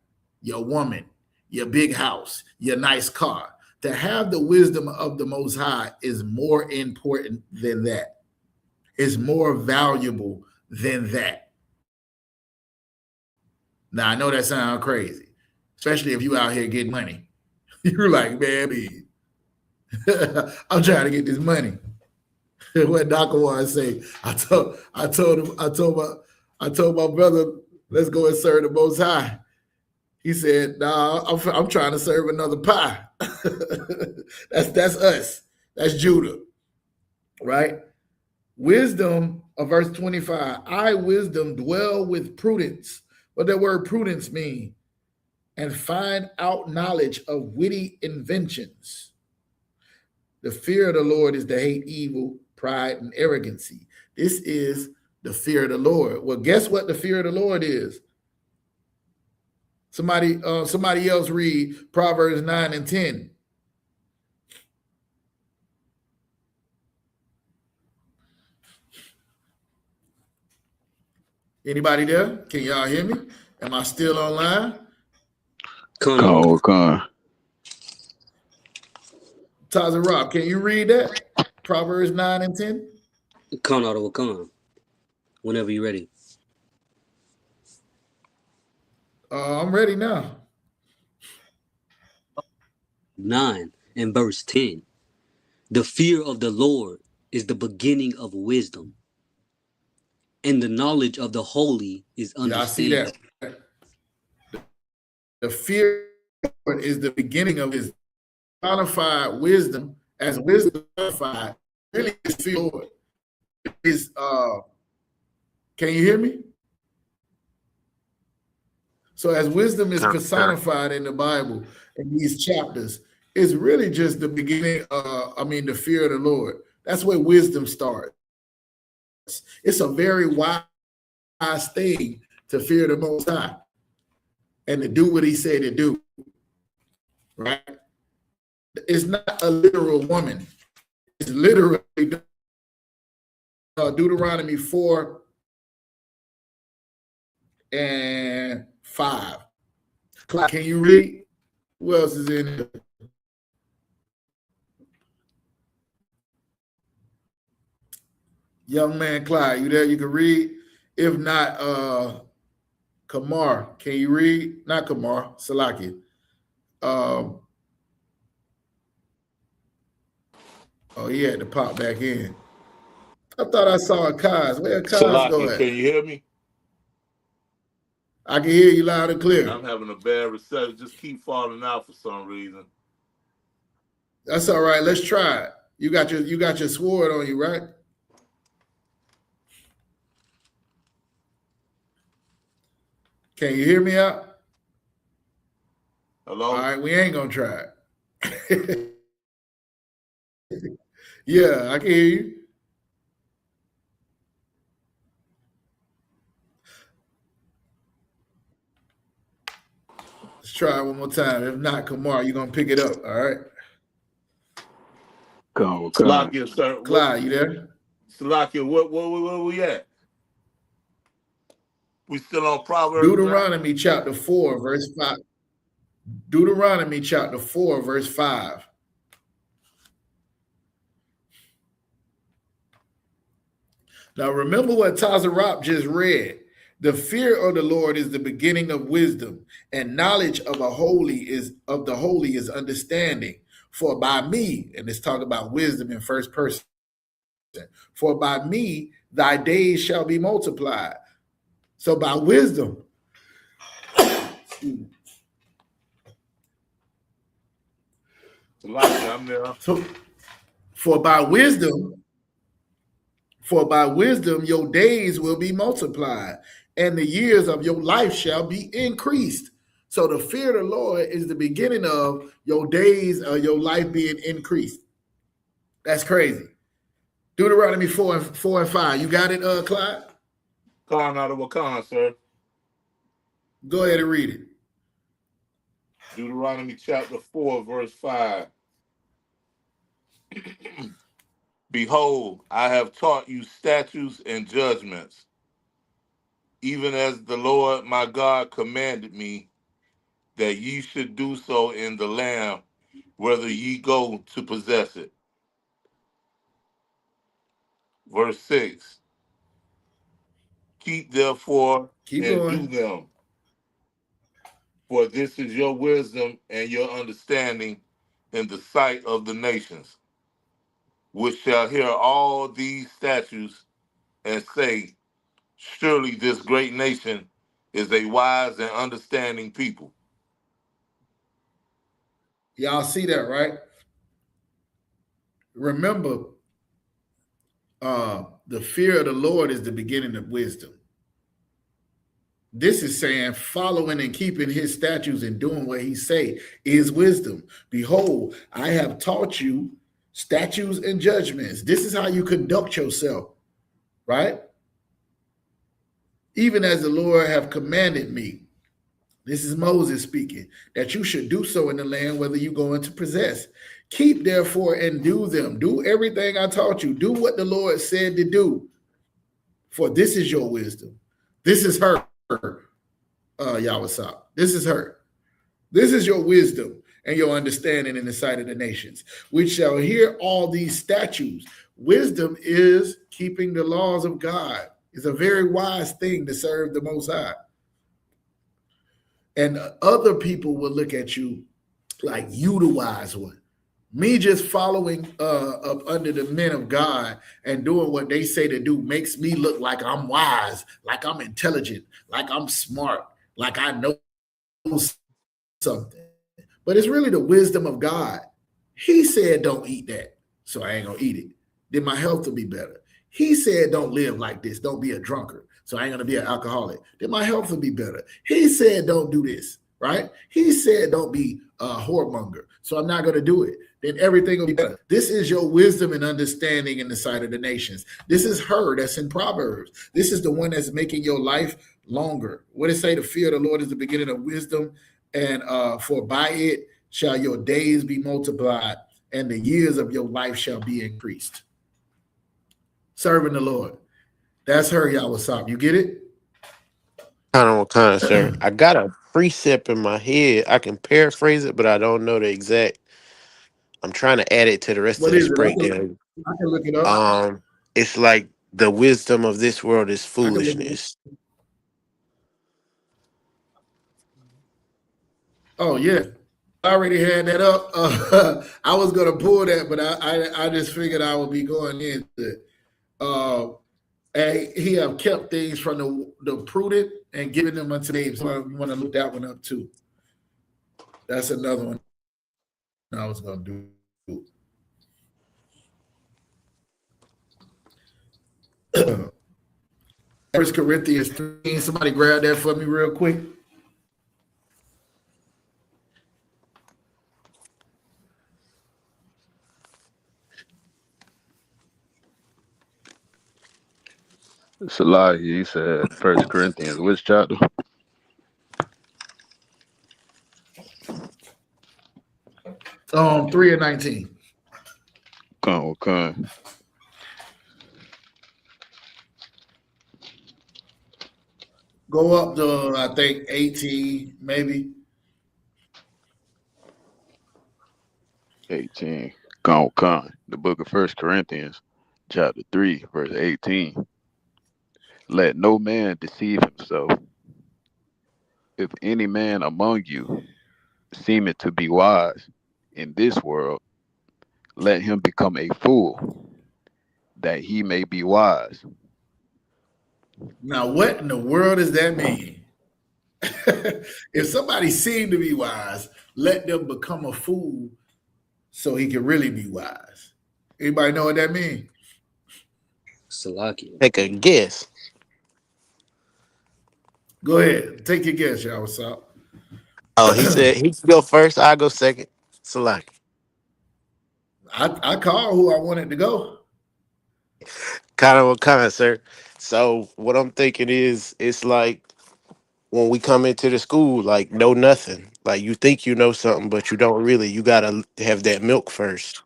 your woman, your big house, your nice car, to have the wisdom of the Most High is more important than that. Is more valuable than that. Now I know that sounds crazy, especially if you out here getting money. You're like, man, I'm trying to get this money. What Dr. Warren say? I told my brother, let's go and serve the Most High. He said, "Nah, I'm trying to serve another pie." That's us. That's Judah, right? Wisdom of verse 25. I, wisdom, dwell with prudence. What that word prudence mean? And find out knowledge of witty inventions. The fear of the Lord is to hate evil, pride, and arrogancy. This is the fear of the Lord. Well, guess what the fear of the Lord is? Somebody else read Proverbs 9 and 10. Anybody there? Can y'all hear me? Am I still online? Con. Taza Rob, can you read that? Proverbs 9 and 10? Con. Whenever you're ready. I'm ready now. 9 and verse 10. The fear of the Lord is the beginning of wisdom, and the knowledge of the holy is understanding. Y'all see that? The fear of the Lord is the beginning of his qualified wisdom, as wisdom qualified. Really, is fear of the Lord. Is can you hear me? So as wisdom is personified in the Bible in these chapters, it's really just the beginning, the fear of the Lord. That's where wisdom starts. It's a very wise thing to fear the Most High and to do what he said to do, right? It's not a literal woman. It's literally Deuteronomy 4 and 5. Can you read? Who else is in it? Young man Clyde, you there? You can read. If not, Kamar, can you read? Not Kamar, Salaki. Oh, he had to pop back in. I thought I saw a Kaz. Where Kaz go Salaki, at? can you hear me? I can hear you loud and clear. I'm having a bad reception. Just keep falling out for some reason. That's all right. Let's try it. You got your sword on you, right? Can you hear me out? Hello? All right, we ain't gonna try it. Yeah, I can hear you. Let's try it one more time. If not, Kamar, you're gonna pick it up. All right. Salakia, sir. Clyde, you there? Salakia, where we at? We still on Proverbs? Deuteronomy chapter 4, verse 5. Deuteronomy chapter 4, verse 5. Now remember what Tazarop just read. The fear of the Lord is the beginning of wisdom, and knowledge of the holy is understanding. For by me, and it's talking about wisdom in first person, for by me thy days shall be multiplied. So by wisdom, Salakia, I'm there. so for by wisdom, your days will be multiplied, and the years of your life shall be increased. So the fear of the Lord is the beginning of your days of your life being increased. That's crazy. Deuteronomy 4 and 5. You got it, Clyde? Khan out of Wakan, sir. Go ahead and read it. Deuteronomy chapter 4, verse 5. Behold, I have taught you statutes and judgments, even as the Lord my God commanded me, that ye should do so in the land, whether ye go to possess it. Verse 6. Keep therefore Keep and do going. them, for this is your wisdom and your understanding in the sight of the nations, which shall hear all these statutes and say, surely this great nation is a wise and understanding people. Y'all see that, right? Remember, the fear of the Lord is the beginning of wisdom. This is saying following and keeping his statutes and doing what he say is wisdom. Behold, I have taught you statutes and judgments. This is how you conduct yourself, right? Even as the Lord have commanded me. This is Moses speaking, that you should do so in the land whether you go into possess. Keep therefore and do them. Do everything I taught you. Do what the Lord said to do. For this is your wisdom. This is her, Yawasop. This is her. This is your wisdom and your understanding in the sight of the nations, which shall hear all these statutes. Wisdom is keeping the laws of God. It's a very wise thing to serve the Most High. And other people will look at you like you the wise one. Me just following up under the men of God and doing what they say to do makes me look like I'm wise, like I'm intelligent, like I'm smart, like I know something. But it's really the wisdom of God. He said don't eat that, so I ain't gonna eat it. Then my health will be better. He said don't live like this, don't be a drunkard, so I ain't gonna be an alcoholic. Then my health will be better. He said don't do this, right? He said don't be a whoremonger, so I'm not gonna do it. Then everything will be better. This is your wisdom and understanding in the sight of the nations. This is her that's in Proverbs. This is the one that's making your life longer. What it say? The fear of the Lord is the beginning of wisdom, and for by it shall your days be multiplied, and the years of your life shall be increased. Serving the Lord. That's her, Yawasop. You get it? Kind of, sir. I got a precept in my head. I can paraphrase it, but I don't know the exact. I'm trying to add it to the rest of What is this it? breakdown. I can look it up. It's like the wisdom of this world is I can look it up. foolishness. Oh, yeah. I already had that up. I was gonna pull that, but I just figured I would be going into it. And he have kept things from the prudent and given them unto babes. So you want to look that one up too. That's another one I was gonna do. First Corinthians 3. Somebody grab that for me real quick. Salahi, he said First Corinthians, which chapter? 3 and 19. Con. Go up to I think 18, maybe. 18. Con. The book of First Corinthians, chapter 3, verse 18. Let no man deceive himself. If any man among you seemeth to be wise in this world, let him become a fool, that he may be wise. Now, what in the world does that mean? If somebody seemed to be wise, let them become a fool so he can really be wise. Anybody know what that means? Salakia. Take a guess. Go ahead. Take your guess, y'all. What's up? Oh, he said he can go first. I go second. Salaki. I called who I wanted to go. Kind of a kind, sir. So what I'm thinking is, it's like when we come into the school, like know nothing. Like you think you know something, but you don't really. You gotta have that milk first.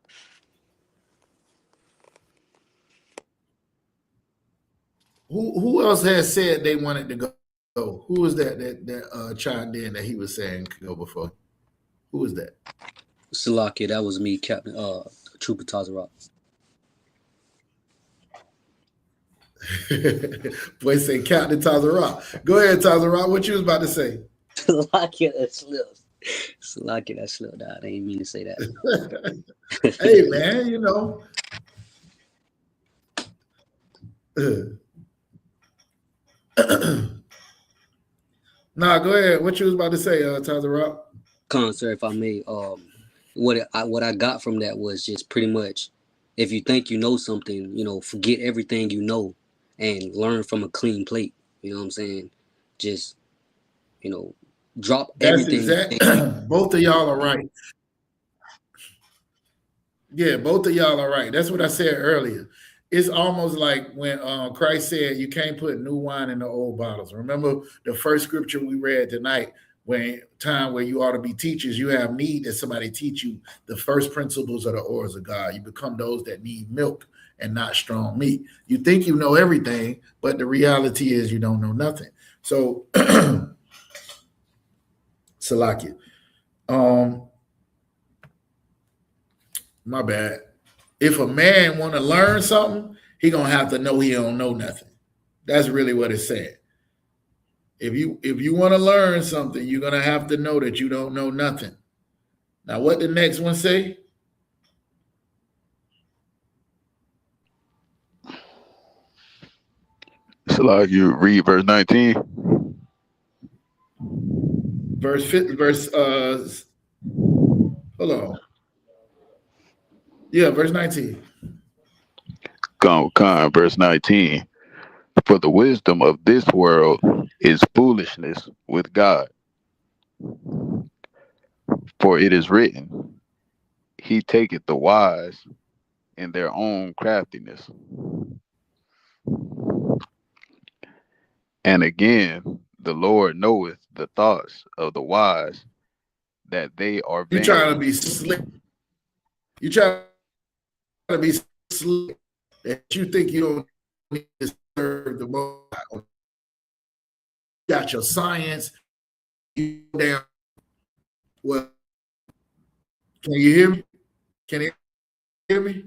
Who else has said they wanted to go? Who was that chimed in that he was saying could go before? Who was that? Salakia, that was me, Captain Trooper Tazarot. Boy say Captain Tazara. Go ahead, Tazara. What you was about to say? Salakia, that slipped. Salakia, that slipped out. I didn't mean to say that. Hey man, you know. Nah, go ahead. What you was about to say, Tazara? Sir, if I may, what I got from that was just pretty much, if you think you know something, forget everything you know and learn from a clean plate. You know what I'm saying? Just you know, drop That's everything you exact. think you Both of y'all are right. Yeah, both of y'all are right. That's what I said earlier. It's almost like when Christ said you can't put new wine in the old bottles. Remember the first scripture we read tonight, when time where you ought to be teachers, you have need that somebody teach you the first principles of the orders of God. You become those that need milk and not strong meat. You think you know everything, but the reality is you don't know nothing. So, Salakia. My bad. If a man want to learn something, he gonna have to know he don't know nothing. That's really what it said. If you want to learn something, you're gonna have to know that you don't know nothing. Now, what the next one say? So like you read verse 19. Verse hold on. Yeah, verse 19. Verse 19. For the wisdom of this world is foolishness with God. For it is written, He taketh the wise in their own craftiness. And again, the Lord knoweth the thoughts of the wise, that they are You trying to vain. be slick. You trying to be slick that you think you don't need to serve the most. You got your science. You down. Well, can you hear me? Can you hear me?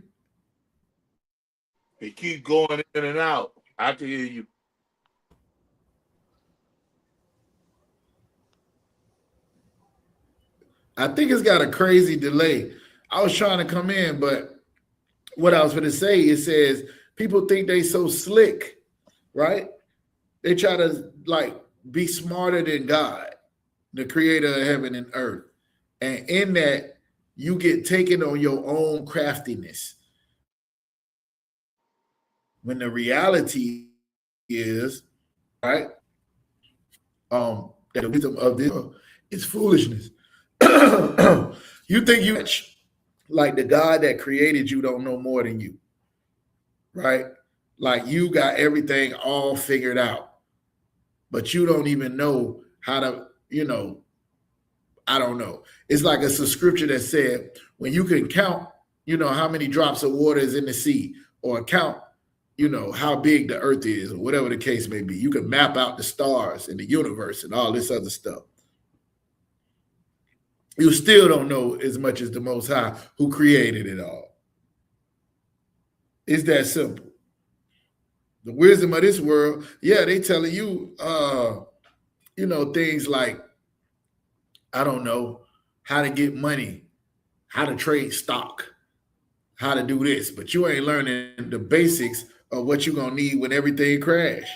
He keep going in and out. I can hear you. I think it's got a crazy delay. I was trying to come in, but what I was going to say, it says people think they so slick, right? They try to like be smarter than God, the creator of heaven and earth. And in that, you get taken on your own craftiness. When the reality is, right, that the wisdom of this is foolishness. You think you like the God that created you don't know more than you, right? Like you got everything all figured out, but you don't even know how to, I don't know. It's like it's a scripture that said when you can count, how many drops of water is in the sea, or count, how big the earth is, or whatever the case may be. You can map out the stars and the universe and all this other stuff. You still don't know as much as the Most High who created it all. It's that simple. The wisdom of this world, yeah, they telling you, things like, I don't know, how to get money, how to trade stock, how to do this, but you ain't learning the basics of what you're gonna need when everything crash.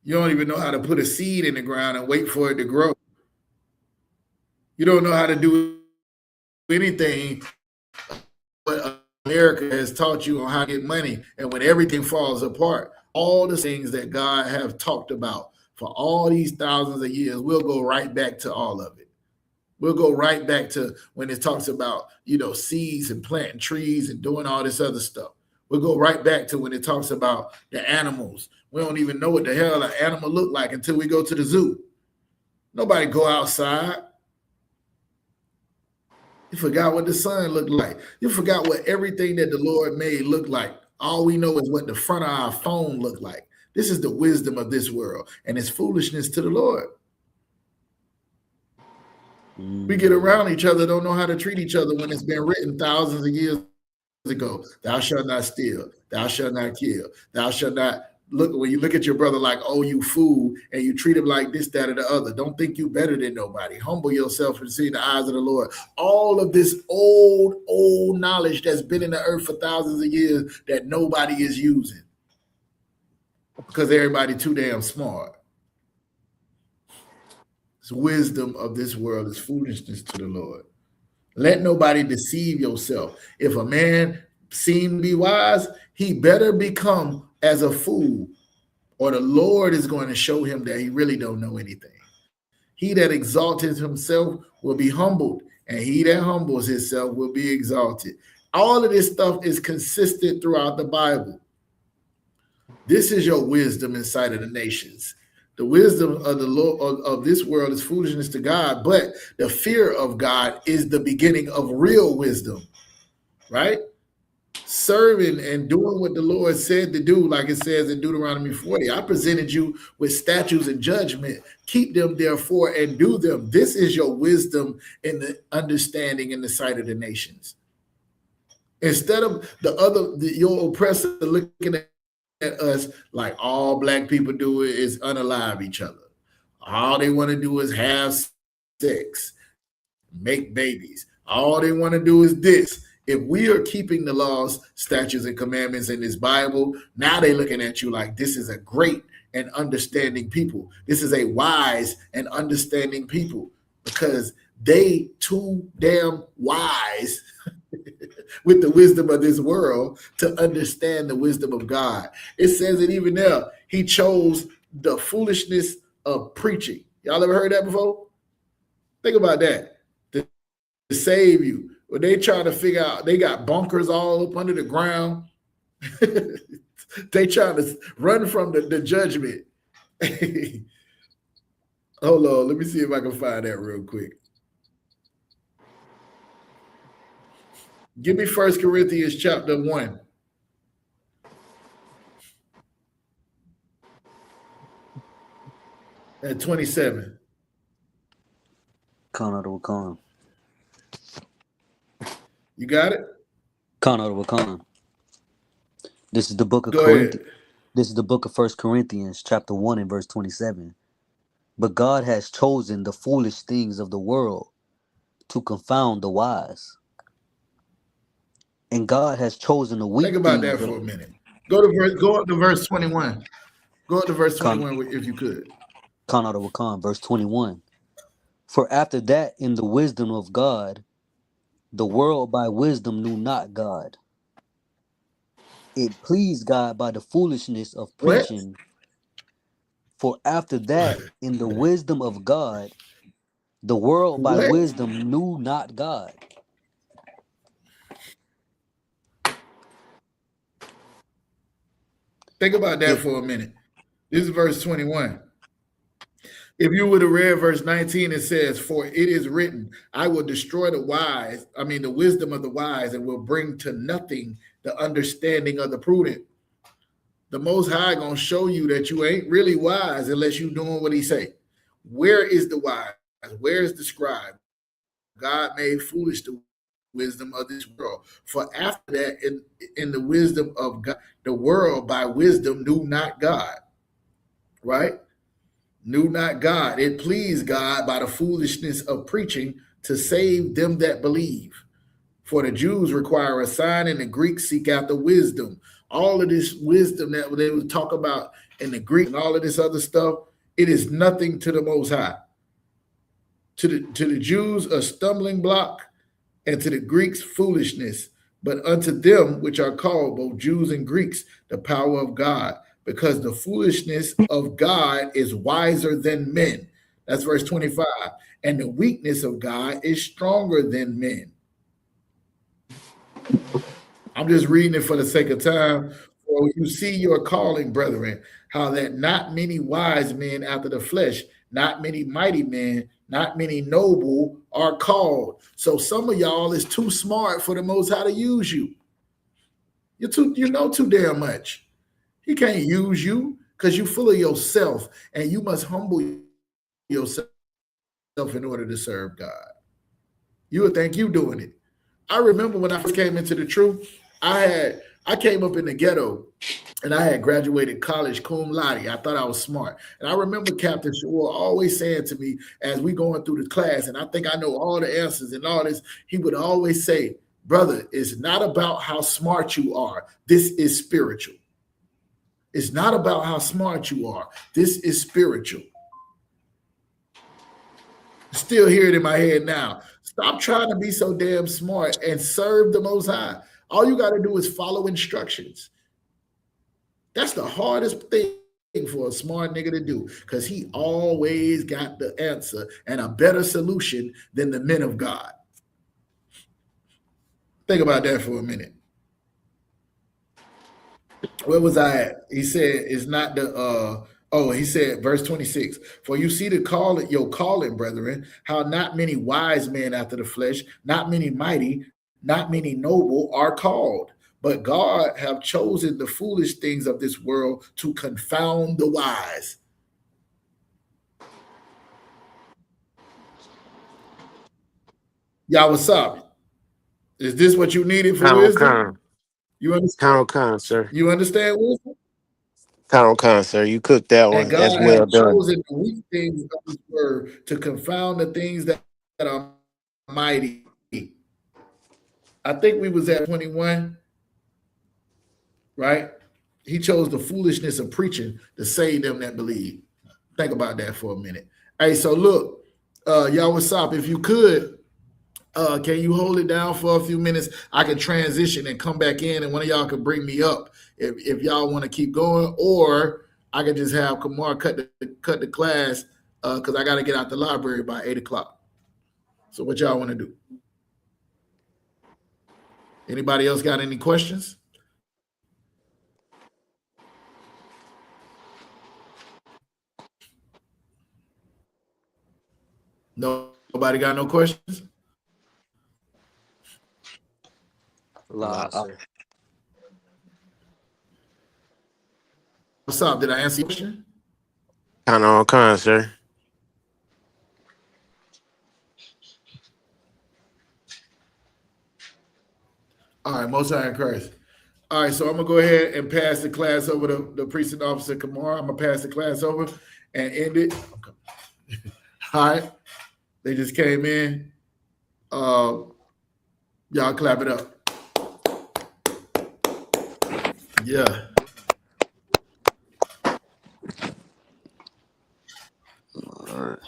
You don't even know how to put a seed in the ground and wait for it to grow. You don't know how to do anything what America has taught you on how to get money. And when everything falls apart, all the things that God have talked about for all these thousands of years, we'll go right back to all of it. We'll go right back to when it talks about, seeds and planting trees and doing all this other stuff. We'll go right back to when it talks about the animals. We don't even know what the hell an animal look like until we go to the zoo. Nobody go outside. You forgot what the sun looked like. You forgot what everything that the Lord made looked like. All we know is what the front of our phone looked like. This is the wisdom of this world, and it's foolishness to the Lord. We get around each other, don't know how to treat each other when it's been written thousands of years ago. Thou shalt not steal. Thou shalt not kill. Thou shalt not look. When you look at your brother like, oh, you fool, and you treat him like this, that, or the other, don't think you better than nobody. Humble yourself and see the eyes of the Lord. All of this old knowledge that's been in the earth for thousands of years that nobody is using because everybody too damn smart. This wisdom of this world is foolishness to the Lord. Let nobody deceive yourself. If a man seem to be wise, he better become as a fool, or the Lord is going to show him that he really don't know anything. He that exalteth himself will be humbled, and he that humbles himself will be exalted. All of this stuff is consistent throughout the Bible. This is your wisdom in sight of the nations. The wisdom of the Lord of this world is foolishness to God, but the fear of God is the beginning of real wisdom, right? Serving and doing what the Lord said to do, like it says in Deuteronomy 40. I presented you with statutes and judgment. Keep them therefore and do them. This is your wisdom in the understanding in the sight of the nations. Instead of your oppressor looking at us like all black people do is unalive each other. All they want to do is have sex, make babies. All they want to do is this. If we are keeping the laws, statutes, and commandments in this Bible, now they're looking at you like this is a great and understanding people. This is a wise and understanding people because they too damn wise with the wisdom of this world to understand the wisdom of God. It says it even there. He chose the foolishness of preaching. Y'all ever heard that before? Think about that. To save you. When they try to figure out, they got bunkers all up under the ground. They try to run from the judgment. Hold on. Let me see if I can find that real quick. Give me 1 Corinthians chapter 1. At 27. Khan. You got it? Khan. This is the book of Go Corinthians. ahead. This is the book of 1 Corinthians, chapter 1 and verse 27. But God has chosen the foolish things of the world to confound the wise. And God has chosen the weak Think about things. that for a minute. Go up to verse 21. Go up to verse 21 if you could. Khan, verse 21. For after that, in the wisdom of God, the world by wisdom knew not God. It pleased God by the foolishness of What? preaching. For after that, in the wisdom of God, the world by What? wisdom knew not God. Think about that for a minute. This is verse 21. If you would have read verse 19, it says, for it is written, I will destroy the wisdom of the wise, and will bring to nothing the understanding of the prudent. The Most High gonna show you that you ain't really wise unless you doing what he say. Where is the wise? Where is the scribe? God made foolish the wisdom of this world. For after that, in the wisdom of God, the world by wisdom knew not God, right? Knew not God. It pleased God by the foolishness of preaching to save them that believe. For the Jews require a sign, and the Greeks seek after wisdom. All of this wisdom that they would talk about in the Greek and all of this other stuff, it is nothing to the Most High. To the Jews, a stumbling block, and to the Greeks, foolishness. But unto them which are called, both Jews and Greeks, the power of God, because the foolishness of God is wiser than men. That's verse 25. And the weakness of God is stronger than men. I'm just reading it for the sake of time. For you see your calling, brethren, how that not many wise men after the flesh, not many mighty men, not many noble are called. So some of y'all is too smart for the Most High to use you. You know too damn much. He can't use you because you're full of yourself, and you must humble yourself in order to serve God. You would think you doing it. I remember when I first came into the truth, I came up in the ghetto and I had graduated college cum laude. I thought I was smart. And I remember Captain Shore always saying to me as we going through the class, and I think I know all the answers and all this, he would always say, brother, it's not about how smart you are. This is spiritual. It's not about how smart you are. This is spiritual. Still hear it in my head now. Stop trying to be so damn smart and serve the Most High. All you got to do is follow instructions. That's the hardest thing for a smart nigga to do, because he always got the answer and a better solution than the men of God. Think about that for a minute. Where was I at? He said it's not the he said verse 26. For you see your calling, brethren, how not many wise men after the flesh, not many mighty, not many noble are called. But God have chosen the foolish things of this world to confound the wise. Y'all, what's up? Is this what you needed for wisdom? You understand? Sir. You understand wisdom? Sir. You cooked that And one. That's God well have done. chosen the weak things of His word to confound the things that are mighty. I think we was at 21, right? He chose the foolishness of preaching to save them that believe. Think about that for a minute. Hey, so look, y'all, what's up? If you could, can you hold it down for a few minutes? I can transition and come back in, and one of y'all can bring me up if y'all want to keep going, or I could just have Kamar cut the class because I got to get out the library by 8 o'clock. So what y'all want to do? Anybody else got any questions? Nobody got no questions? Nah, sir. What's up? Did I answer your question? Sir. All right, Most High in Christ. All right, so I'm gonna go ahead and pass the class over to the precinct officer Kamara. I'm gonna pass the class over and end it. All right, they just came in. Y'all clap it up. Yeah. All right.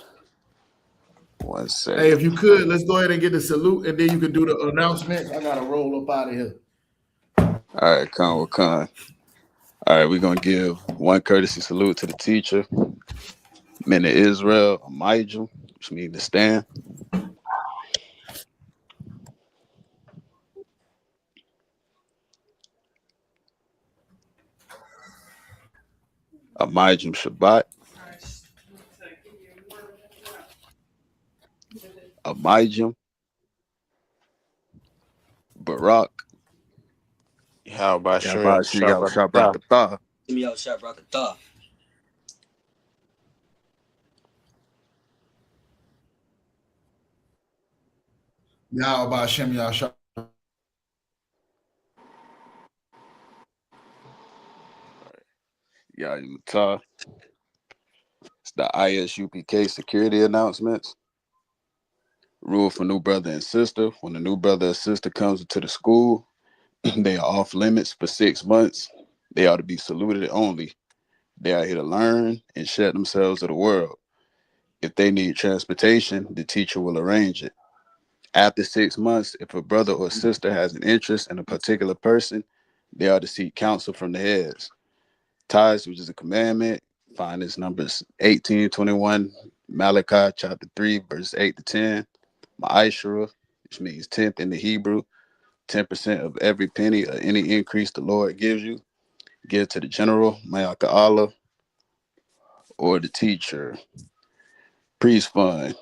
1 Hey, second. if you could, let's go ahead and get the salute, and then you can do the announcements. I gotta roll up out of here. All right, Con. All right, we're going to give one courtesy salute to the teacher, men of Israel, Amijah, which means to stand. Amijah Shabbat. Amijah Barak. How about Shrimp? Yabashi Yahushabrakatah. Give me your shot, Rockatah. Y'all about Shem Yahshua. Y'all Matah. It's the ISUPK security announcements. Rule for new brother and sister. When the new brother or sister comes into the school, they are off limits for 6 months. They are to be saluted only. They are here to learn and shed themselves of the world. If they need transportation, the teacher will arrange it. After 6 months, if a brother or sister has an interest in a particular person, they are to seek counsel from the heads. Tithes, which is a commandment, find this numbers 18:21, Malachi chapter 3, verse 8 to 10. Ma'ashra, which means tenth in the Hebrew, 10% of every penny or any increase the Lord gives you, give to the general, Mayaka Allah, or the teacher. Priest fund,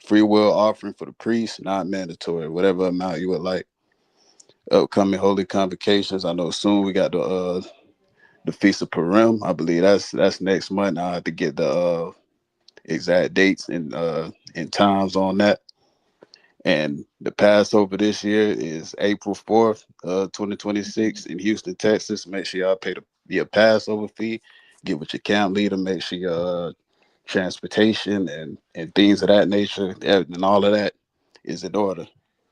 free will offering for the priest, not mandatory, whatever amount you would like. Upcoming holy convocations. I know soon we got the Feast of Purim. I believe that's next month. I have to get the exact dates and times on that. And the Passover this year is April 4th, 2026 in Houston, Texas. Make sure y'all pay your Passover fee. Get with your camp leader. Make sure your transportation and things of that nature and all of that is in order.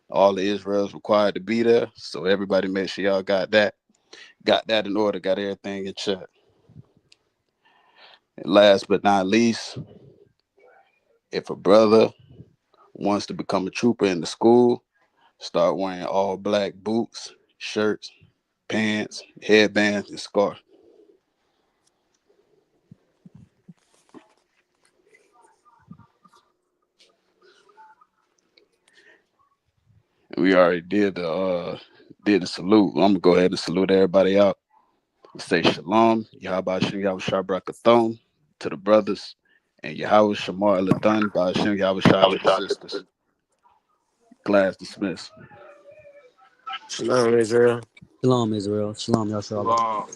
All of Israel is required to be there. So everybody make sure y'all got that in order, got everything in check. And last but not least, if a brother wants to become a trooper in the school, start wearing all black boots, shirts, pants, headbands, and scarf. We already did the salute. I'm gonna go ahead and salute everybody out. Say shalom, Yahweh Shem Yahweh Shabrak to the brothers, and Yahweh Shamar Lathan by Shem Yahweh Shah to the sisters. Class dismissed. Shalom, Israel. Shalom, Israel. Shalom, Yahshua. Shalom.